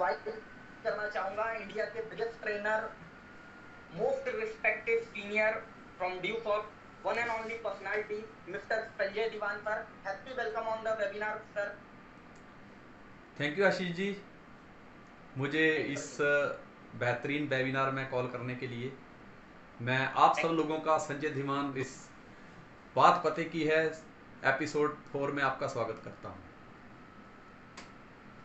Invite करना चाहूंगा India के biggest trainer, most respected senior from due for one and only personality, mister Sanjay Dewan sir. Happy welcome on the webinar sir. Thank you Ashish ji, मुझे इस बेहतरीन webinar में call करने के लिए। मैं आप सब लोगों का संजय धीमान इस बात पते की है एपिसोड 4 में आपका स्वागत करता हूं।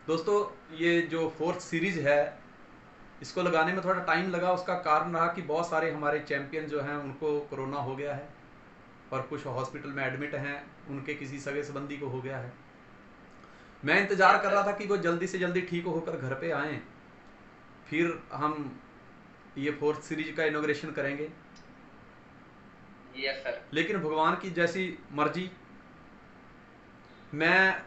दोस्तों, ये जो 4th सीरीज है इसको लगाने में थोड़ा टाइम लगा। उसका कारण रहा कि बहुत सारे हमारे चैंपियन जो हैं उनको कोरोना हो गया है और कुछ हॉस्पिटल में एडमिट हैं, उनके किसी सगे संबंधी को हो गया है। मैं इंतज़ार कर रहा था कि वो जल्दी से जल्दी ठीक होकर घर पे आएँ, फिर हम ये 4th सीरीज का इनॉग्रेशन करेंगे। Yes sir. लेकिन भगवान की जैसी मर्जी, मैं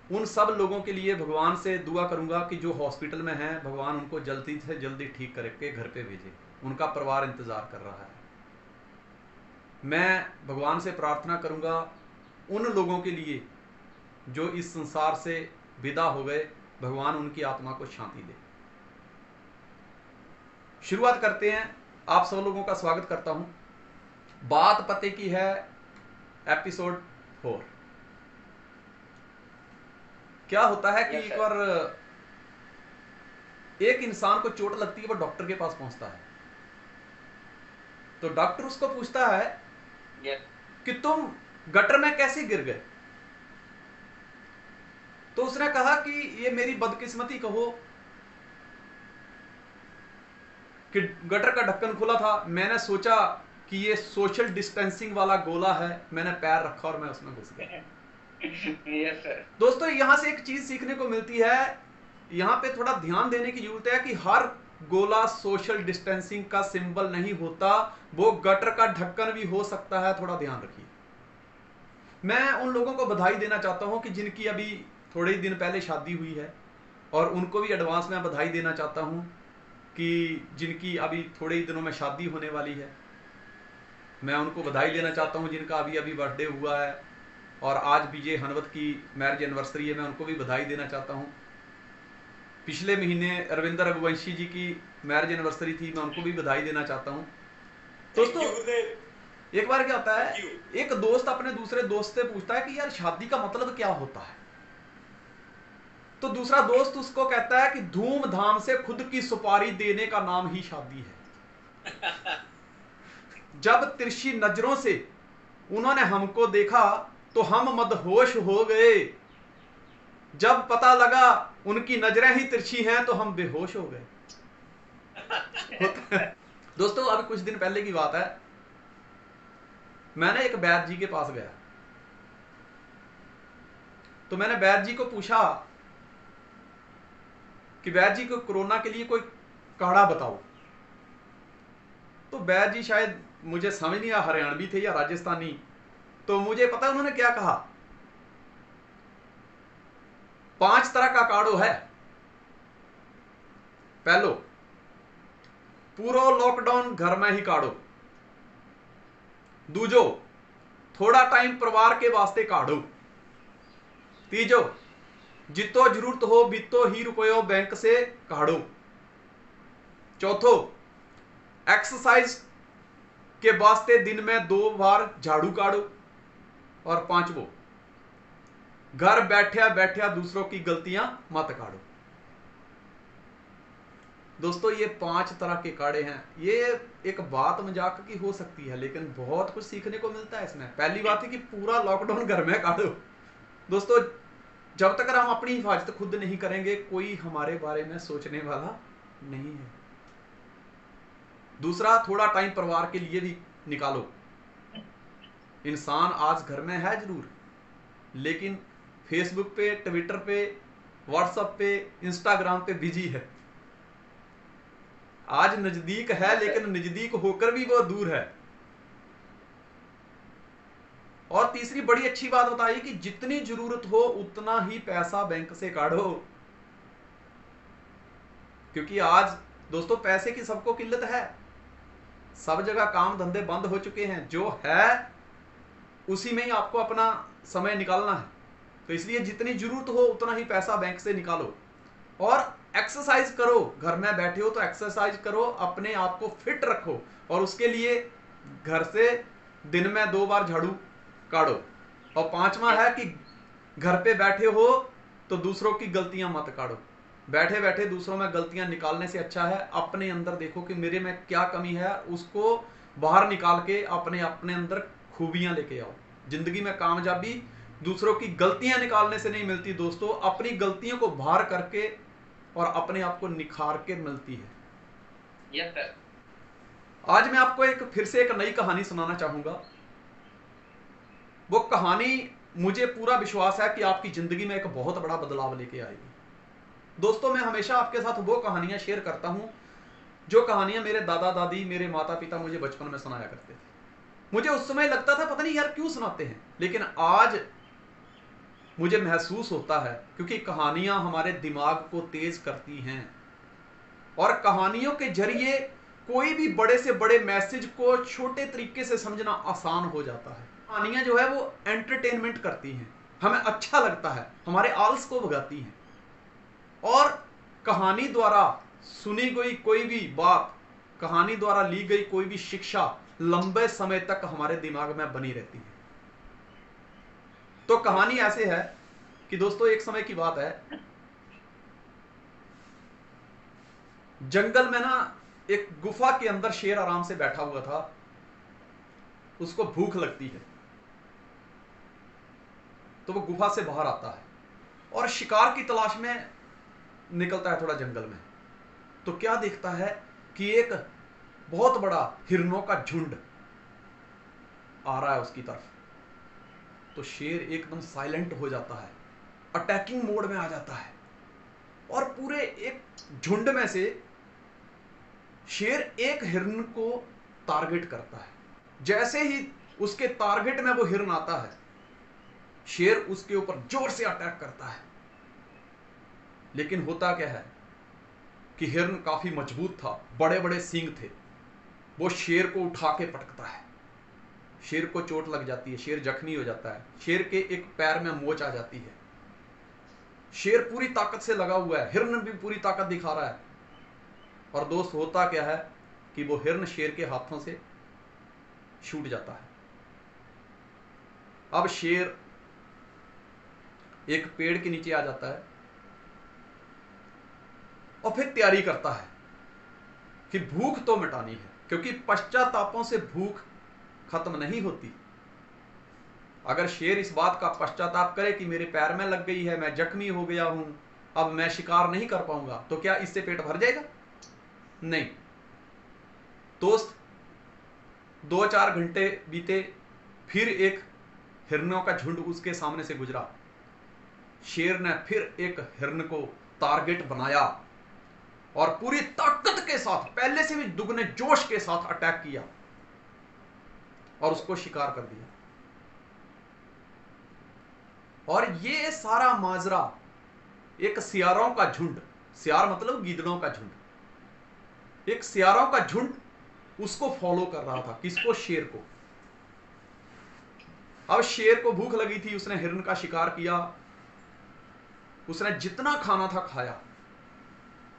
उन सब लोगों के लिए भगवान से दुआ करूंगा कि जो हॉस्पिटल में हैं, भगवान उनको जल्दी से जल्दी ठीक करके घर पे भेजे। उनका परिवार इंतज़ार कर रहा है। मैं भगवान से प्रार्थना करूंगा उन लोगों के लिए जो इस संसार से विदा हो गए, भगवान उनकी आत्मा को शांति दे। शुरुआत करते हैं। आप सब लोगों का स्वागत करता हूं। बात पते की है एपिसोड 4। क्या होता है कि एक बार एक इंसान को चोट लगती है, वो डॉक्टर के पास पहुंचता है। तो डॉक्टर उसको पूछता है कि तुम गटर में कैसे गिर गए। तो उसने कहा कि ये मेरी बदकिस्मती कहो कि गटर का ढक्कन खुला था, मैंने सोचा कि ये सोशल डिस्टेंसिंग वाला गोला है, मैंने पैर रखा और मैं उसमें घुस गया। Yes sir. दोस्तों, यहां से एक चीज सीखने को मिलती है, यहां पे थोड़ा ध्यान देने की जरूरत है कि हर गोला सोशल डिस्टेंसिंग का सिंबल नहीं होता, वो गटर का ढक्कन भी हो सकता है। थोड़ा ध्यान रखिए। मैं उन लोगों को बधाई देना चाहता हूं कि जिनकी अभी थोड़े ही दिन पहले शादी हुई है, और उनको भी एडवांस में बधाई देना चाहता हूं कि जिनकी अभी थोड़े ही दिनों में शादी होने वाली है। मैं उनको बधाई देना चाहता हूं जिनका अभी अभी बर्थडे हुआ है, और आज विजय हनवत की मैरिज एनिवर्सरी है, मैं उनको भी बधाई देना चाहता हूं। पिछले महीने अरविंदर रघुवंशी जी की मैरिज एनिवर्सरी थी, मैं उनको भी बधाई देना चाहता हूं। दोस्तों, एक बार क्या होता है, एक दोस्त अपने दूसरे दोस्त से पूछता है कि यार शादी का मतलब क्या होता है। तो दूसरा दोस्त उसको कहता है कि धूमधाम से खुद की सुपारी देने का नाम ही शादी है। जब तिरछी नजरों से उन्होंने हमको देखा तो हम मदहोश हो गए, जब पता लगा उनकी नजरें ही तिरछी हैं तो हम बेहोश हो गए। दोस्तों, अभी कुछ दिन पहले की बात है, मैंने एक वैद्य जी के पास गया। तो मैंने वैद्य जी को पूछा कि वैद्य जी को कोरोना के लिए कोई काढ़ा बताओ। तो वैद्य जी शायद मुझे समझ नहीं आया, हरियाणवी थे या राजस्थानी। तो मुझे पता है उन्होंने क्या कहा। 5 तरह का काढ़ो है। पहलो, पूरा लॉकडाउन घर में ही काढ़ो। दूजो, थोड़ा टाइम परिवार के वास्ते काढ़ो। तीजो, जितो जरूरत हो बीतो ही रुपयो बैंक से काढ़ो। चौथो, एक्सरसाइज के वास्ते दिन में 2 बार झाड़ू काढ़ो। और पांचवो, घर बैठा बैठा दूसरों की गलतियां मत काढ़ो। दोस्तों, ये 5 तरह के काढ़े हैं। ये एक बात मजाक की हो सकती है, लेकिन बहुत कुछ सीखने को मिलता है इसमें। पहली बात है कि पूरा लॉकडाउन घर में काढ़ो। दोस्तों, जब तक हम अपनी हिफाजत खुद नहीं करेंगे, कोई हमारे बारे में सोचने वाला नहीं है। दूसरा, थोड़ा टाइम परिवार के लिए भी निकालो। इंसान आज घर में है जरूर, लेकिन फेसबुक पे, ट्विटर पे, व्हाट्सएप पे, इंस्टाग्राम पे बिजी है। आज नजदीक है, लेकिन नजदीक होकर भी वो दूर है। और तीसरी बड़ी अच्छी बात बताई कि जितनी जरूरत हो उतना ही पैसा बैंक से काढ़ो। क्योंकि आज दोस्तों पैसे की सबको किल्लत है, सब जगह काम धंधे बंद हो चुके हैं। जो है उसी में ही आपको अपना समय निकालना है। तो इसलिए जितनी जरूरत हो उतना ही पैसा बैंक से निकालो। और एक्सरसाइज करो, घर में बैठे हो तो एक्सरसाइज करो, अपने आप को फिट रखो, और उसके लिए घर से दिन में 2 बार झाड़ू काढ़ो। और 5वां है कि घर पे बैठे हो तो दूसरों की गलतियां मत काढ़ो। बैठे बैठे दूसरों में गलतियां निकालने से अच्छा है अपने अंदर देखो कि मेरे में क्या कमी है, उसको बाहर निकाल के अपने अपने अंदर खूबियां लेके आओ। जिंदगी में कामयाबी दूसरों की गलतियां निकालने से नहीं मिलती दोस्तों, अपनी गलतियों को बाहर करके और अपने आप को निखार के मिलती है। Yes sir. आज मैं आपको फिर से एक नई कहानी सुनाना चाहूंगा। वो कहानी मुझे पूरा विश्वास है कि आपकी जिंदगी में एक बहुत बड़ा बदलाव लेके आएगी। दोस्तों, मैं हमेशा आपके साथ वो कहानियां शेयर करता हूं जो कहानियां मेरे दादा दादी, मेरे माता पिता मुझे बचपन में सुनाया करते थे। मुझे उस समय लगता था पता नहीं यार क्यों सुनाते हैं, लेकिन आज मुझे महसूस होता है क्योंकि कहानियां हमारे दिमाग को तेज करती हैं, और कहानियों के जरिए कोई भी बड़े से बड़े मैसेज को छोटे तरीके से समझना आसान हो जाता है। कहानियां जो है वो एंटरटेनमेंट करती हैं, हमें अच्छा लगता है, हमारे आलस को भगाती हैं, और कहानी द्वारा सुनी गई कोई भी बात, कहानी द्वारा ली गई कोई भी शिक्षा लंबे समय तक हमारे दिमाग में बनी रहती है। तो कहानी ऐसे है कि दोस्तों, एक समय की बात है, जंगल में ना एक गुफा के अंदर शेर आराम से बैठा हुआ था। उसको भूख लगती है तो वो गुफा से बाहर आता है और शिकार की तलाश में निकलता है थोड़ा जंगल में। तो क्या देखता है कि एक बहुत बड़ा हिरणों का झुंड आ रहा है उसकी तरफ। तो शेर एकदम साइलेंट हो जाता है, अटैकिंग मोड में आ जाता है, और पूरे एक झुंड में से शेर एक हिरण को टारगेट करता है। जैसे ही उसके टारगेट में वो हिरण आता है, शेर उसके ऊपर जोर से अटैक करता है। लेकिन होता क्या है कि हिरण काफी मजबूत था, बड़े बड़े सींग थे। वो शेर को उठा के पटकता है, शेर को चोट लग जाती है, शेर जख्मी हो जाता है, शेर के एक पैर में मोच आ जाती है। शेर पूरी ताकत से लगा हुआ है, हिरण भी पूरी ताकत दिखा रहा है, और दोस्त होता क्या है कि वो हिरण शेर के हाथों से छूट जाता है। अब शेर एक पेड़ के नीचे आ जाता है और फिर तैयारी करता है कि भूख तो मिटानी है, क्योंकि पश्चातापों से भूख खत्म नहीं होती। अगर शेर इस बात का पश्चाताप करे कि मेरे पैर में लग गई है, मैं जख्मी हो गया हूं, अब मैं शिकार नहीं कर पाऊंगा, तो क्या इससे पेट भर जाएगा? नहीं दोस्त। 2-4 घंटे बीते, फिर एक हिरणों का झुंड उसके सामने से गुजरा। शेर ने फिर एक हिरण को टारगेट बनाया और पूरी ताकत के साथ, पहले से भी दुगने जोश के साथ अटैक किया और उसको शिकार कर दिया। और ये सारा माजरा एक सियारों का झुंड, सियार मतलब गीदड़ों का झुंड, एक सियारों का झुंड उसको फॉलो कर रहा था। किसको? शेर को। अब शेर को भूख लगी थी, उसने हिरण का शिकार किया, उसने जितना खाना था खाया,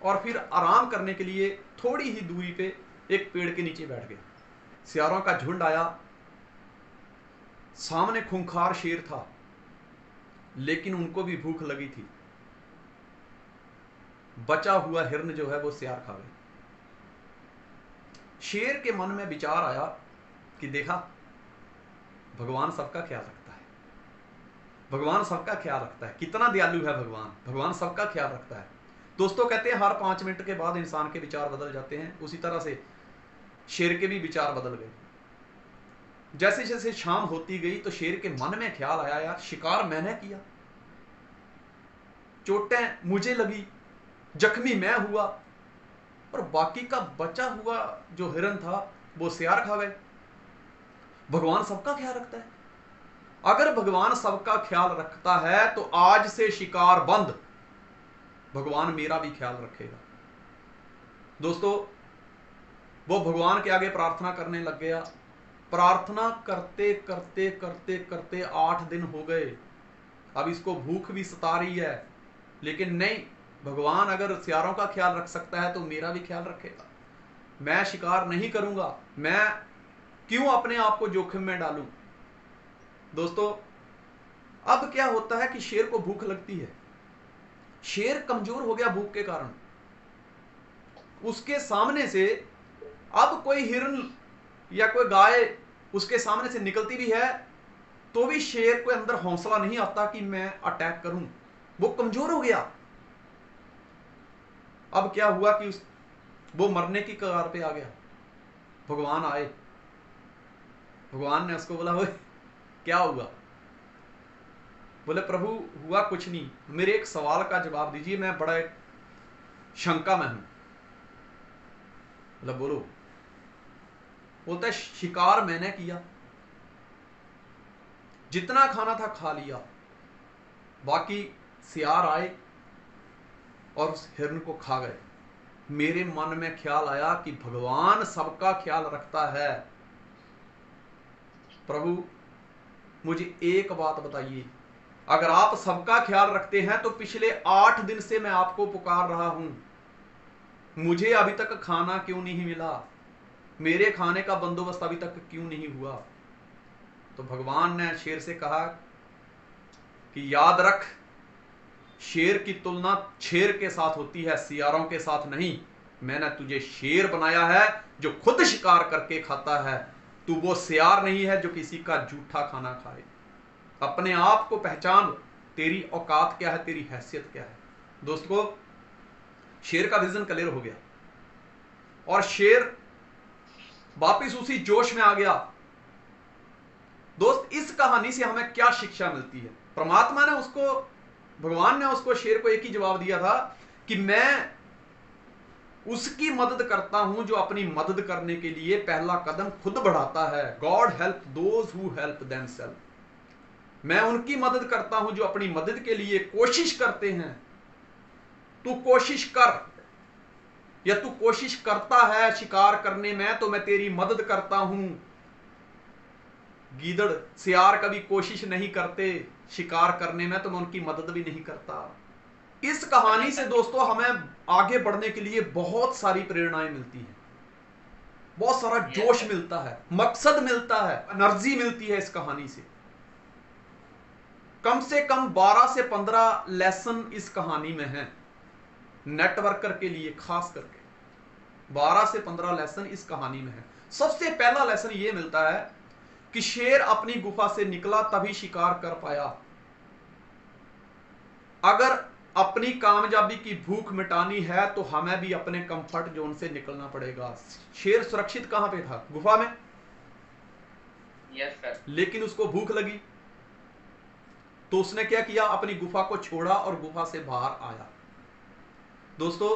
और फिर आराम करने के लिए थोड़ी ही दूरी पे एक पेड़ के नीचे बैठ गया। सियारों का झुंड आया, सामने खूंखार शेर था, लेकिन उनको भी भूख लगी थी। बचा हुआ हिरण जो है वो सियार खा गए। शेर के मन में विचार आया कि देखा, भगवान सबका ख्याल रखता है, भगवान सबका ख्याल रखता है, कितना दयालु है भगवान, भगवान सबका ख्याल रखता है। दोस्तों कहते हैं हर 5 मिनट के बाद इंसान के विचार बदल जाते हैं, उसी तरह से शेर के भी विचार बदल गए। जैसे जैसे शाम होती गई तो शेर के मन में ख्याल आया, यार शिकार मैंने किया, चोटें मुझे लगी, जख्मी मैं हुआ, और बाकी का बचा हुआ जो हिरण था वो सियार खा गए। भगवान सबका ख्याल रखता है। अगर भगवान सबका ख्याल रखता है तो आज से शिकार बंद, भगवान मेरा भी ख्याल रखेगा। दोस्तों, वो भगवान के आगे प्रार्थना करने लग गया। प्रार्थना करते करते करते करते 8 दिन हो गए। अब इसको भूख भी सता रही है, लेकिन नहीं, भगवान अगर सियारों का ख्याल रख सकता है तो मेरा भी ख्याल रखेगा। मैं शिकार नहीं करूंगा, मैं क्यों अपने आप को जोखिम में डालूं। दोस्तों, अब क्या होता है कि शेर को भूख लगती है, शेर कमजोर हो गया भूख के कारण। उसके सामने से अब कोई हिरन या कोई गाय उसके सामने से निकलती भी है तो भी शेर को अंदर हौसला नहीं आता कि मैं अटैक करूं, वो कमजोर हो गया। अब क्या हुआ कि वो मरने की कगार पे आ गया। भगवान आए, भगवान ने उसको बोला, क्या हुआ? बोले, प्रभु हुआ कुछ नहीं, मेरे एक सवाल का जवाब दीजिए, मैं बड़ा एक शंका में हूं। बोला, बोलो। बोलता है, शिकार मैंने किया, जितना खाना था खा लिया, बाकी सियार आए और उस हिरन को खा गए। मेरे मन में ख्याल आया कि भगवान सबका ख्याल रखता है। प्रभु मुझे एक बात बताइए, अगर आप सबका ख्याल रखते हैं तो पिछले 8 दिन से मैं आपको पुकार रहा हूं, मुझे अभी तक खाना क्यों नहीं मिला? मेरे खाने का बंदोबस्त अभी तक क्यों नहीं हुआ? तो भगवान ने शेर से कहा कि याद रख, शेर की तुलना शेर के साथ होती है, सियारों के साथ नहीं। मैंने तुझे शेर बनाया है जो खुद शिकार करके खाता है, तू वो सियार नहीं है जो किसी का जूठा खाना खाए। अपने आप को पहचान, तेरी औकात क्या है, तेरी हैसियत क्या है। दोस्तों, शेर का विजन क्लियर हो गया और शेर वापिस उसी जोश में आ गया। दोस्त, इस कहानी से हमें क्या शिक्षा मिलती है? परमात्मा ने उसको, भगवान ने उसको, शेर को एक ही जवाब दिया था कि मैं उसकी मदद करता हूं जो अपनी मदद करने के लिए पहला कदम खुद बढ़ाता है। God help those who help themselves. मैं उनकी मदद करता हूं जो अपनी मदद के लिए कोशिश करते हैं। तू कोशिश कर, या तू कोशिश करता है शिकार करने में तो मैं तेरी मदद करता हूं। गीदड़ सियार कभी कोशिश नहीं करते शिकार करने में तो मैं उनकी मदद भी नहीं करता। इस कहानी से दोस्तों हमें आगे बढ़ने के लिए बहुत सारी प्रेरणाएं मिलती हैं, बहुत सारा जोश मिलता है, मकसद मिलता है, एनर्जी मिलती है इस कहानी से। कम से कम 12 से 15 लेसन इस कहानी में हैं, नेटवर्कर के लिए खास करके 12 से 15 लेसन इस कहानी में है। सबसे पहला लेसन यह मिलता है कि शेर अपनी गुफा से निकला तभी शिकार कर पाया। अगर अपनी कामयाबी की भूख मिटानी है तो हमें भी अपने कंफर्ट जोन से निकलना पड़ेगा। शेर सुरक्षित कहां पे था? गुफा में। Yes sir. लेकिन उसको भूख लगी तो उसने क्या किया? अपनी गुफा को छोड़ा और गुफा से बाहर आया। दोस्तों,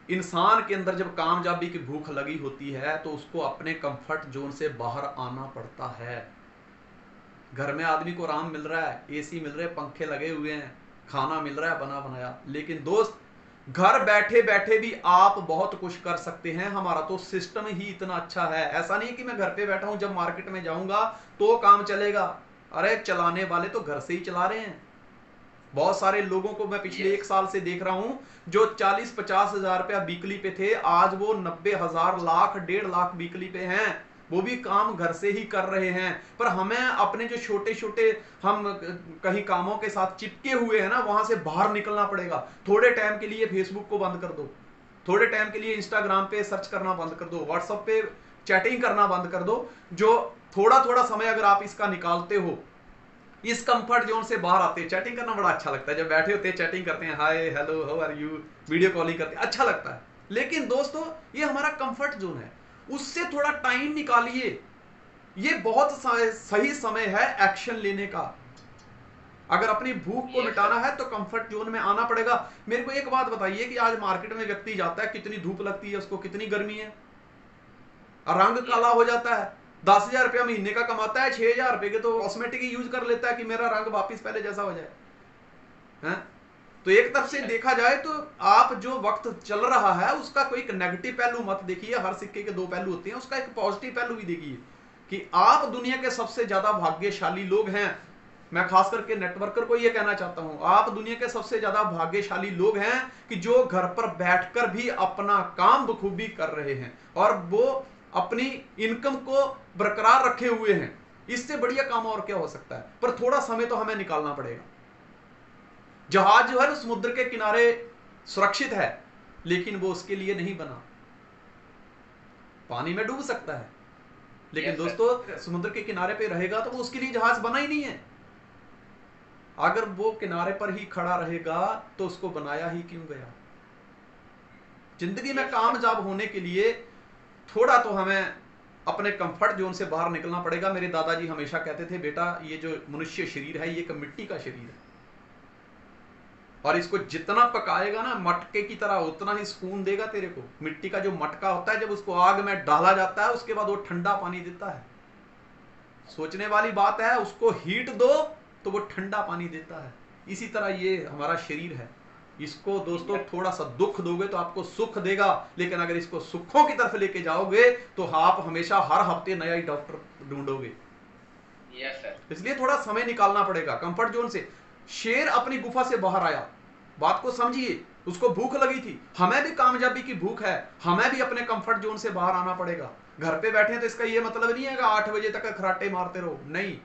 इंसान के अंदर जब कामयाबी की भूख लगी होती है तो उसको अपने कंफर्ट जोन से बाहर आना पड़ता है। घर में आदमी को आराम मिल रहा है, एसी मिल रहे, पंखे लगे हुए हैं, खाना मिल रहा है बना बनाया, लेकिन दोस्त घर बैठे बैठे भी आप बहुत कुछ कर सकते हैं। हमारा तो सिस्टम ही इतना अच्छा है। ऐसा नहीं कि मैं घर पे बैठा हूं, जब मार्केट में जाऊंगा तो काम चलेगा। अरे चलाने वाले तो घर से ही चला रहे हैं। बहुत सारे लोगों को मैं पिछले 1 साल से देख रहा हूं जो 40-50 हजार रुपया वीकली पे थे, आज वो 90,000, लाख, 1.5 लाख वीकली पे हैं। वो भी काम घर से ही कर रहे हैं। पर हमें अपने जो छोटे छोटे हम कहीं कामों के साथ चिपके हुए हैं ना, वहां से बाहर निकलना पड़ेगा। थोड़े टाइम के लिए फेसबुक को बंद कर दो, थोड़े टाइम के लिए इंस्टाग्राम पे सर्च करना बंद कर दो, व्हाट्सएप पे चैटिंग करना बंद कर दो। जो थोड़ा थोड़ा समय अगर आप इसका निकालते हो, इस कंफर्ट जोन से बाहर आते हैं। चैटिंग करना बड़ा अच्छा लगता है, जब बैठे होते हैं चैटिंग करते हैं, hi hello how are you, video calling करते हैं, अच्छा लगता है। लेकिन दोस्तों, ये हमारा कंफर्ट जोन है, उससे थोड़ा टाइम निकालिए। ये बहुत सही समय है एक्शन लेने का। अगर अपनी भूख को मिटाना है तो कंफर्ट जोन में आना पड़ेगा। मेरे को एक बात बताइए कि आज मार्केट में व्यक्ति जाता है, कितनी धूप लगती है उसको, कितनी गर्मी है, रंग काला हो जाता है, 10,000 रुपया महीने का कमाता है, 6,000 रुपए के तो कॉस्मेटिक ही यूज कर लेता है कि मेरा रंग वापिस पहले जैसा हो जाए, हैं? तो एक तरफ से देखा जाए तो आप जो वक्त चल रहा है उसका कोई एक नेगेटिव पहलू मत देखिए। हर सिक्के के 2 पहलू होते हैं, उसका एक पॉजिटिव पहलू भी देखिए कि आप दुनिया के सबसे ज्यादा भाग्यशाली लोग हैं। मैं खास करके नेटवर्कर को यह कहना चाहता हूं, आप दुनिया के सबसे ज्यादा भाग्यशाली लोग हैं कि जो घर पर बैठकर भी अपना काम बखूबी कर रहे हैं और वो अपनी इनकम को बरकरार रखे हुए हैं। इससे बढ़िया काम और क्या हो सकता है? पर थोड़ा समय तो हमें निकालना पड़ेगा। जहाज जो है ना समुद्र के किनारे सुरक्षित है, लेकिन वो उसके लिए नहीं बना। पानी में डूब सकता है, लेकिन दोस्तों समुद्र के किनारे पे रहेगा तो वो उसके लिए जहाज बना ही नहीं है। अगर वो किनारे पर ही खड़ा रहेगा तो उसको बनाया ही क्यों गया? जिंदगी में कामयाब होने के लिए थोड़ा तो हमें अपने कंफर्ट जोन से बाहर निकलना पड़ेगा। मेरे दादाजी हमेशा कहते थे, बेटा ये जो मनुष्य शरीर है ये एक मिट्टी का शरीर है, और इसको जितना पकाएगा ना मटके की तरह उतना ही सुकून देगा तेरे को। मिट्टी का जो मटका होता है, जब उसको आग में डाला जाता है उसके बाद वो ठंडा पानी देता है। सोचने वाली बात है, उसको हीट दो तो वो ठंडा पानी देता है। इसी तरह ये हमारा शरीर है, इसको दोस्तों थोड़ा सा दुख दोगे तो आपको सुख देगा, लेकिन अगर इसको सुखों की तरफ लेके जाओगे तो आप हमेशा हर हफ्ते नया ही डॉक्टर ढूंढोगे। इसलिए थोड़ा समय निकालना पड़ेगा कंफर्ट जोन से। शेर अपनी गुफा से बाहर आया, बात को समझिए, उसको भूख लगी थी। हमें भी कामयाबी की भूख है, हमें भी अपने कंफर्ट जोन से बाहर आना पड़ेगा। घर पे बैठे तो इसका यह मतलब नहीं है कि 8 बजे तक खराटे मारते रहो, नहीं।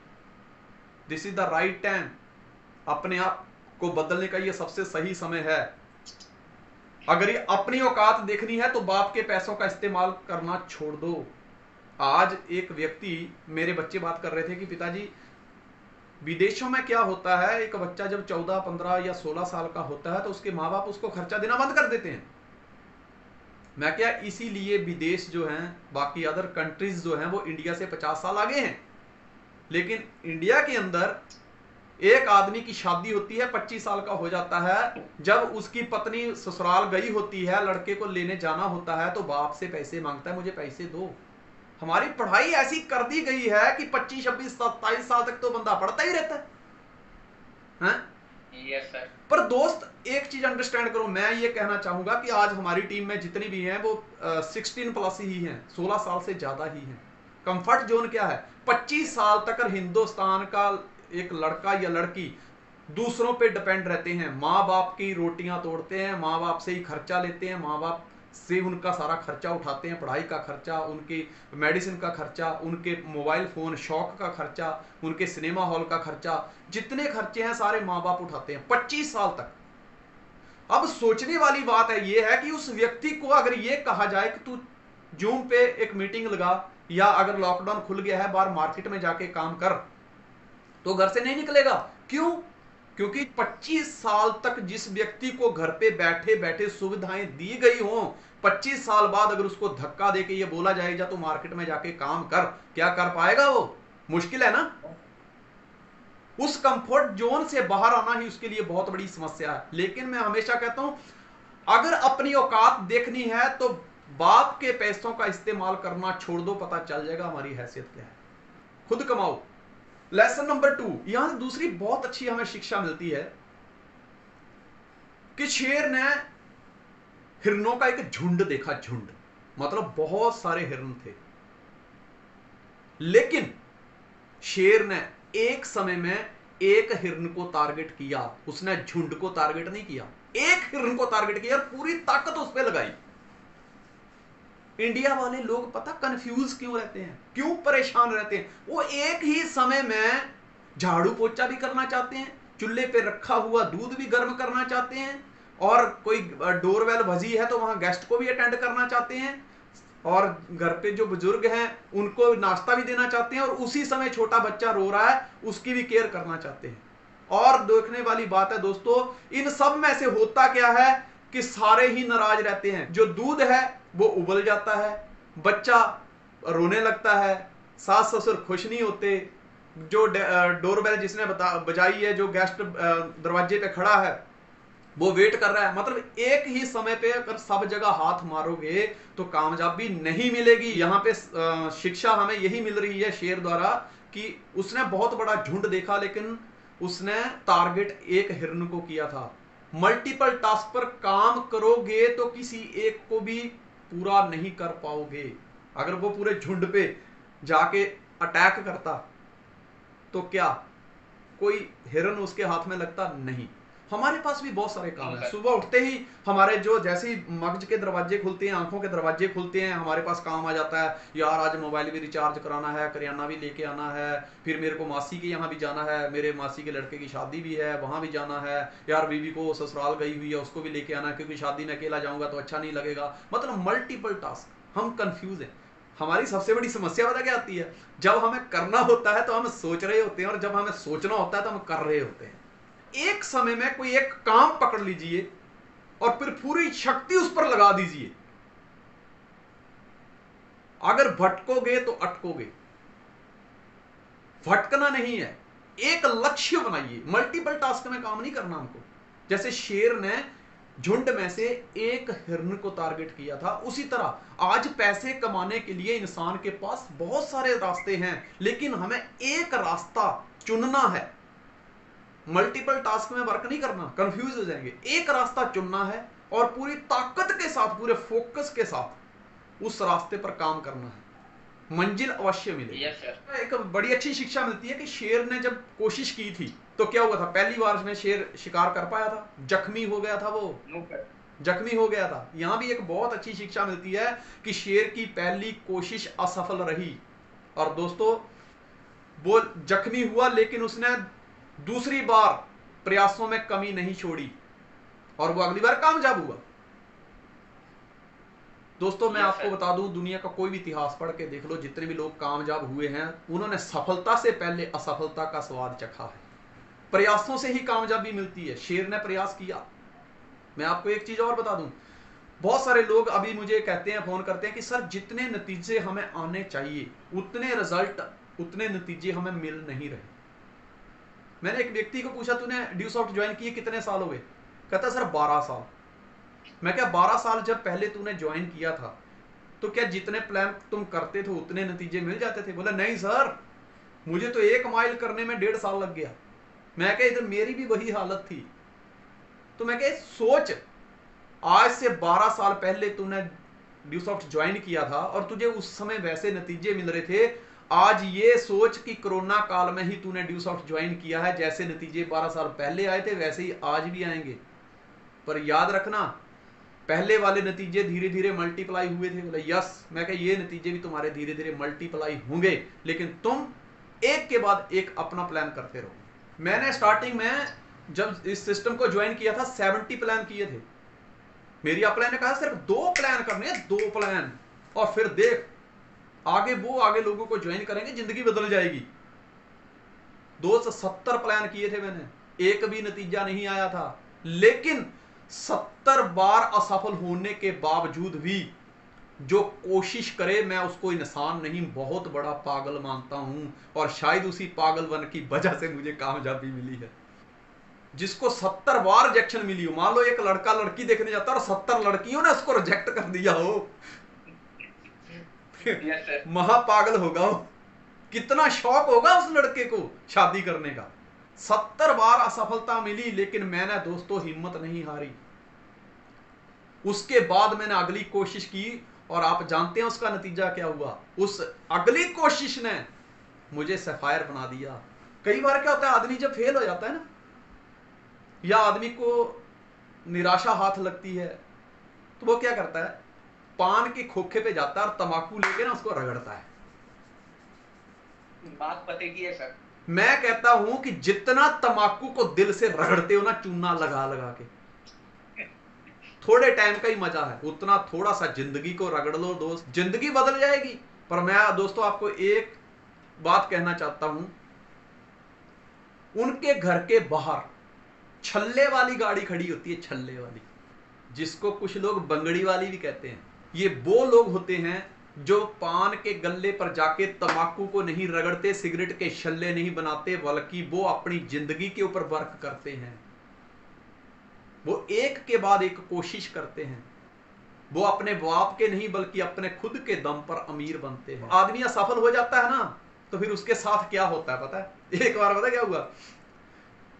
This is the right time. अपने आप को बदलने का यह सबसे सही समय है। अगर ये अपनी औकात देखनी है तो बाप के पैसों का इस्तेमाल करना छोड़ दो। आज एक व्यक्ति, मेरे बच्चे बात कर रहे थे कि पिताजी विदेशों में क्या होता है, एक बच्चा जब 14, 15 या 16 साल का होता है तो उसके माँ बाप उसको खर्चा देना बंद कर देते हैं। मैं क्या, इसीलिए विदेश जो हैं, बाकी अदर कंट्रीज जो हैं वो इंडिया से 50 साल आगे हैं। लेकिन इंडिया के अंदर एक आदमी की शादी होती है, 25 साल का हो जाता है, जब उसकी पत्नी ससुराल गई होती है, लड़के को लेने जाना होता है तो बाप से पैसे मांगता है, मुझे पैसे दो। हमारी पढ़ाई ऐसी कर दी गई है कि 25, 26, 27 साल तक तो बंदा पढ़ता ही रहता है। Yes sir. पर दोस्त एक चीज अंडरस्टैंड करो, मैं ये कहना चाहूंगा कि आज हमारी टीम में जितनी भी हैं वो 16 प्लस ही हैं, 16 साल से ज्यादा ही हैं। कंफर्ट जोन क्या है? 25 साल तक हिंदुस्तान का एक लड़का या लड़की दूसरों पे डिपेंड रहते हैं, माँ बाप की रोटियां तोड़ते हैं, माँ बाप से ही खर्चा लेते हैं, माँ बाप से उनका सारा खर्चा उठाते हैं, पढ़ाई का खर्चा, उनकी मेडिसिन का खर्चा, उनके मोबाइल फोन शौक का खर्चा, उनके सिनेमा हॉल का खर्चा, जितने खर्चे हैं सारे माँ बाप उठाते हैं 25 साल तक। अब सोचने वाली बात है ये है कि उस व्यक्ति को अगर ये कहा जाए कि तू जूम पे एक मीटिंग लगा, या अगर लॉकडाउन खुल गया है बाहर मार्केट में जाके काम कर, तो घर से नहीं निकलेगा। क्यों? क्योंकि 25 साल तक जिस व्यक्ति को घर पे बैठे बैठे सुविधाएं दी गई हों, 25 साल बाद अगर उसको धक्का देके ये बोला जाए जा तो मार्केट में जाके काम कर, क्या कर पाएगा वो? मुश्किल है ना। उस कंफर्ट जोन से बाहर आना ही उसके लिए बहुत बड़ी समस्या है। लेकिन मैं हमेशा कहता हूं, अगर अपनी औकात देखनी है तो बाप के पैसों का इस्तेमाल करना छोड़ दो, पता चल जाएगा हमारी हैसियत क्या है। खुद कमाओ। लेसन नंबर 2, यहां से दूसरी बहुत अच्छी हमें शिक्षा मिलती है कि शेर ने हिरणों का एक झुंड देखा, झुंड मतलब बहुत सारे हिरण थे, लेकिन शेर ने एक समय में एक हिरण को टारगेट किया। उसने झुंड को टारगेट नहीं किया, एक हिरण को टारगेट किया और पूरी ताकत उस पर लगाई। इंडिया वाले लोग पता कंफ्यूज क्यों रहते हैं, क्यों परेशान रहते हैं? वो एक ही समय में झाड़ू पोछा भी करना चाहते हैं, चूल्हे पे रखा हुआ दूध भी गर्म करना चाहते हैं, और कोई डोरबेल बजी है तो वहां गेस्ट को भी अटेंड करना चाहते हैं, और घर पे जो बुजुर्ग हैं उनको नाश्ता भी देना चाहते हैं, और उसी समय छोटा बच्चा रो रहा है उसकी भी केयर करना चाहते हैं। और देखने वाली बात है दोस्तों, इन सब में से होता क्या है कि सारे ही नाराज रहते हैं। जो दूध है वो उबल जाता है, बच्चा रोने लगता है, सास ससुर खुश नहीं होते, जो डोरबेल जिसने बजाई है, जो गेस्ट दरवाजे पे खड़ा है वो वेट कर रहा है। मतलब एक ही समय पे अगर सब जगह हाथ मारोगे तो कामयाबी नहीं मिलेगी। यहाँ पे शिक्षा हमें यही मिल रही है शेर द्वारा कि उसने बहुत बड़ा झुंड देखा, लेकिन उसने टारगेट एक हिरण को किया था। मल्टीपल टास्क पर काम करोगे तो किसी एक को भी पूरा नहीं कर पाओगे। अगर वो पूरे झुंड पे जाके अटैक करता तो क्या कोई हिरन उसके हाथ में लगता नहीं। हमारे पास भी बहुत सारे काम है। सुबह उठते ही हमारे जो जैसे ही मगज के दरवाजे खुलते हैं, आंखों के दरवाजे खुलते हैं, हमारे पास काम आ जाता है, यार आज मोबाइल भी रिचार्ज कराना है, करियाना भी लेके आना है, फिर मेरे को मासी के यहाँ भी जाना है, मेरे मासी के लड़के की शादी भी है वहाँ भी जाना है, यार बीवी को ससुराल गई हुई है उसको भी लेके आना है, क्योंकि शादी में अकेला जाऊंगा तो अच्छा नहीं लगेगा। मतलब मल्टीपल टास्क, हम कंफ्यूज हैं। हमारी सबसे बड़ी समस्या पता क्या आती है, जब हमें करना होता है तो हम सोच रहे होते हैं, और जब हमें सोचना होता है तो हम कर रहे होते हैं। एक समय में कोई एक काम पकड़ लीजिए और फिर पूरी शक्ति उस पर लगा दीजिए। अगर भटकोगे तो अटकोगे, भटकना नहीं है, एक लक्ष्य बनाइए। मल्टीपल टास्क में काम नहीं करना हमको। जैसे शेर ने झुंड में से एक हिरन को टारगेट किया था, उसी तरह आज पैसे कमाने के लिए इंसान के पास बहुत सारे रास्ते हैं, लेकिन हमें एक रास्ता चुनना है। मल्टीपल टास्क में वर्क नहीं करना, कंफ्यूज हो जाएंगे। एक रास्ता चुनना है और पूरी ताकत के साथ, पूरे फोकस के साथ उस रास्ते पर काम करना है, मंजिल अवश्य मिलेगी। एक बड़ी अच्छी शिक्षा मिलती है कि शेर ने जब कोशिश की थी तो क्या हुआ था, पहली बार में शेर शिकार कर पाया था, जख्मी हो गया था, वो जख्मी हो गया था। यहां भी एक बहुत अच्छी शिक्षा मिलती है कि शेर की पहली कोशिश असफल रही, और दोस्तों वो जख्मी हुआ लेकिन उसने दूसरी बार प्रयासों में कमी नहीं छोड़ी और वो अगली बार कामयाब हुआ। दोस्तों मैं आपको बता दूं, दुनिया का कोई भी इतिहास पढ़ के देख लो, जितने भी लोग कामयाब हुए हैं उन्होंने सफलता से पहले असफलता का स्वाद चखा है। प्रयासों से ही कामयाबी मिलती है। शेर ने प्रयास किया। मैं आपको एक चीज और बता दूं, बहुत सारे लोग अभी मुझे कहते हैं, फोन करते हैं कि सर जितने नतीजे हमें आने चाहिए उतने रिजल्ट, उतने नतीजे हमें मिल नहीं रहे। मैंने एक व्यक्ति को पूछा, तूने ड्यूसॉफ्ट ज्वाइन किए कितने साल हो गए? कहता सर 12 साल। मैं क्या 12 साल जब पहले तूने ज्वाइन किया था तो क्या जितने प्लान तुम करते थे उतने नतीजे मिल जाते थे? बोला नहीं सर, मुझे तो 1 माइल करने में 1.5 साल लग गया। मैं क्या इधर मेरी भी वही हालत थी। तो मैं क्या सोच, आज से 12 साल पहले तूने ड्यूसॉफ्ट ज्वाइन किया था और तुझे उस समय वैसे नतीजे मिल रहे थे। आज ये सोच कि कोरोना काल में ही तूने ड्यूसॉफ्ट ज्वाइन किया है, जैसे नतीजे 12 साल पहले आए थे वैसे ही आज भी आएंगे। पर याद रखना, पहले वाले नतीजे धीरे धीरे मल्टीप्लाई हुए थे। बोले यस, मैं कह ये नतीजे भी तुम्हारे धीरे धीरे मल्टीप्लाई होंगे, लेकिन तुम एक के बाद एक अपना प्लान करते रहो। मैंने स्टार्टिंग में जब इस सिस्टम को ज्वाइन किया था 70 प्लान किए थे। मेरी अपलाइन ने कहा सिर्फ 2 प्लान करने हैं, 2 प्लान, और फिर देख आगे लोगों को ज्वाइन करेंगे, जिंदगी बदल जाएगी। 270 प्लान किए थे मैंने, एक भी नतीजा नहीं आया था। लेकिन 70 बार असफल होने के बावजूद भी जो कोशिश करे मैं उसको इंसान नहीं, बहुत बड़ा पागल मानता हूं, और शायद उसी पागलपन की वजह से मुझे कामयाबी मिली है। जिसको 70 बार रिजेक्शन मिली हो, मान लो एक लड़का लड़की देखने जाता है और 70 लड़कियों ने उसको रिजेक्ट कर दिया हो, महापागल होगा वो। कितना शौक होगा उस लड़के को शादी करने का। 70 बार असफलता मिली, लेकिन मैंने दोस्तों हिम्मत नहीं हारी। उसके बाद मैंने अगली कोशिश की, और आप जानते हैं उसका नतीजा क्या हुआ। उस अगली कोशिश ने मुझे सफायर बना दिया। कई बार क्या होता है, आदमी जब फेल हो जाता है ना, या आदमी को निराशा हाथ लगती है, तो वो क्या करता है, पान के खोखे पे जाता है और तंबाकू लेके ना उसको रगड़ता है। बात पते की है सर। मैं कहता हूं कि जितना तंबाकू को दिल से रगड़ते हो ना, चूना लगा लगा के, थोड़े टाइम का ही मजा है, उतना थोड़ा सा जिंदगी को रगड़ लो दोस्त, जिंदगी बदल जाएगी। पर मैं दोस्तों आपको एक बात कहना चाहता हूं, उनके घर के बाहर छल्ले वाली गाड़ी खड़ी होती है, छल्ले वाली, जिसको कुछ लोग बंगड़ी वाली भी कहते हैं। ये वो लोग होते हैं जो पान के गल्ले पर जाके तंबाकू को नहीं रगड़ते, सिगरेट के छल्ले नहीं बनाते, बल्कि वो अपनी जिंदगी के ऊपर वर्क करते हैं। वो एक के बाद एक कोशिश करते हैं। वो अपने बाप के नहीं बल्कि अपने खुद के दम पर अमीर बनते हैं। आदमी असफल हो जाता है ना, तो फिर उसके साथ क्या होता है पता है? एक बार पता क्या हुआ,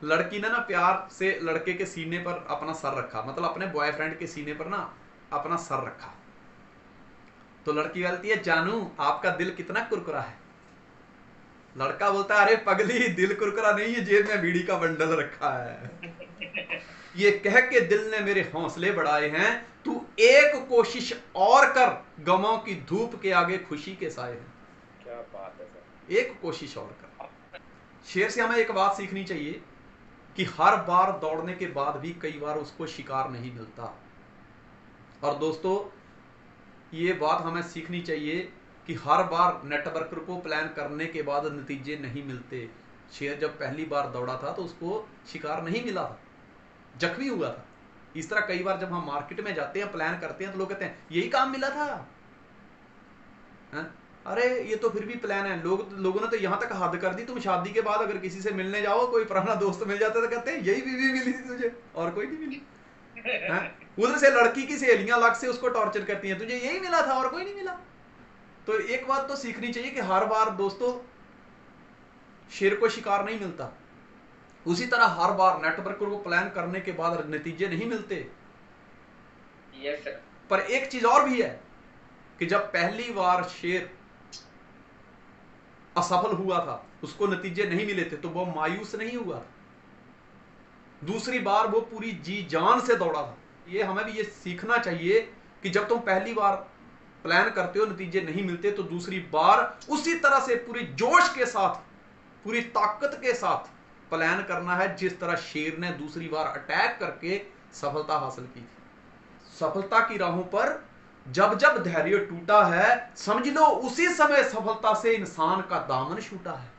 लड़की ने ना प्यार से लड़के के सीने पर अपना सर रखा, मतलब अपने बॉयफ्रेंड के सीने पर ना अपना सर रखा। तो लड़की बोलती है, जानू आपका दिल कितना कुरकुरा है। लड़का बोलता है, अरे पगली, दिल कुरकुरा नहीं है, जेब में बीड़ी का बंडल रखा है। ये कह के दिल ने मेरे हौसले बढ़ाए हैं, तू एक कोशिश और कर, गमों की धूप के आगे खुशी के साए हैं। क्या बात है सर। एक कोशिश और कर। शेर से हमें एक बात सीखनी चाहिए कि हर बार दौड़ने के बाद भी कई बार उसको शिकार नहीं मिलता। और दोस्तों, ये बात हमें सीखनी चाहिए कि हर बार नेटवर्कर को प्लान करने के बाद नतीजे नहीं मिलते। शेर जब पहली बार दौड़ा था तो उसको शिकार नहीं मिला था, जख्मी हुआ था। इस तरह कई बार जब हम मार्केट में जाते हैं, प्लान करते हैं, तो लोग कहते हैं यही काम मिला था। अरे ये तो फिर भी प्लान है। लोगों ने तो यहां तक हद कर दी, तुम शादी के बाद अगर किसी से मिलने जाओ, कोई पुराना दोस्त मिल जाता है तो कहते हैं यही बीवी मिली थी तुझे, और कोई नहीं मिली। उधर से लड़की की सहेलियां अलग से उसको टॉर्चर करती हैं, तुझे यही मिला था और कोई नहीं मिला। तो एक बात तो सीखनी चाहिए कि हर बार दोस्तों शेर को शिकार नहीं मिलता। उसी तरह हर बार नेटवर्कर को प्लान करने के बाद नतीजे नहीं मिलते। Yes sir. पर एक चीज और भी है कि जब पहली बार शेर असफल हुआ था, उसको नतीजे नहीं मिले थे, तो वो मायूस नहीं हुआ था। दूसरी बार वो पूरी जी जान से दौड़ा था। ये हमें भी ये सीखना चाहिए कि जब तुम पहली बार प्लान करते हो, नतीजे नहीं मिलते, तो दूसरी बार उसी तरह से पूरी जोश के साथ, पूरी ताकत के साथ प्लान करना है, जिस तरह शेर ने दूसरी बार अटैक करके सफलता हासिल की थी। सफलता की राहों पर जब जब धैर्य टूटा है, समझ लो उसी समय सफलता से इंसान का दामन छूटा है।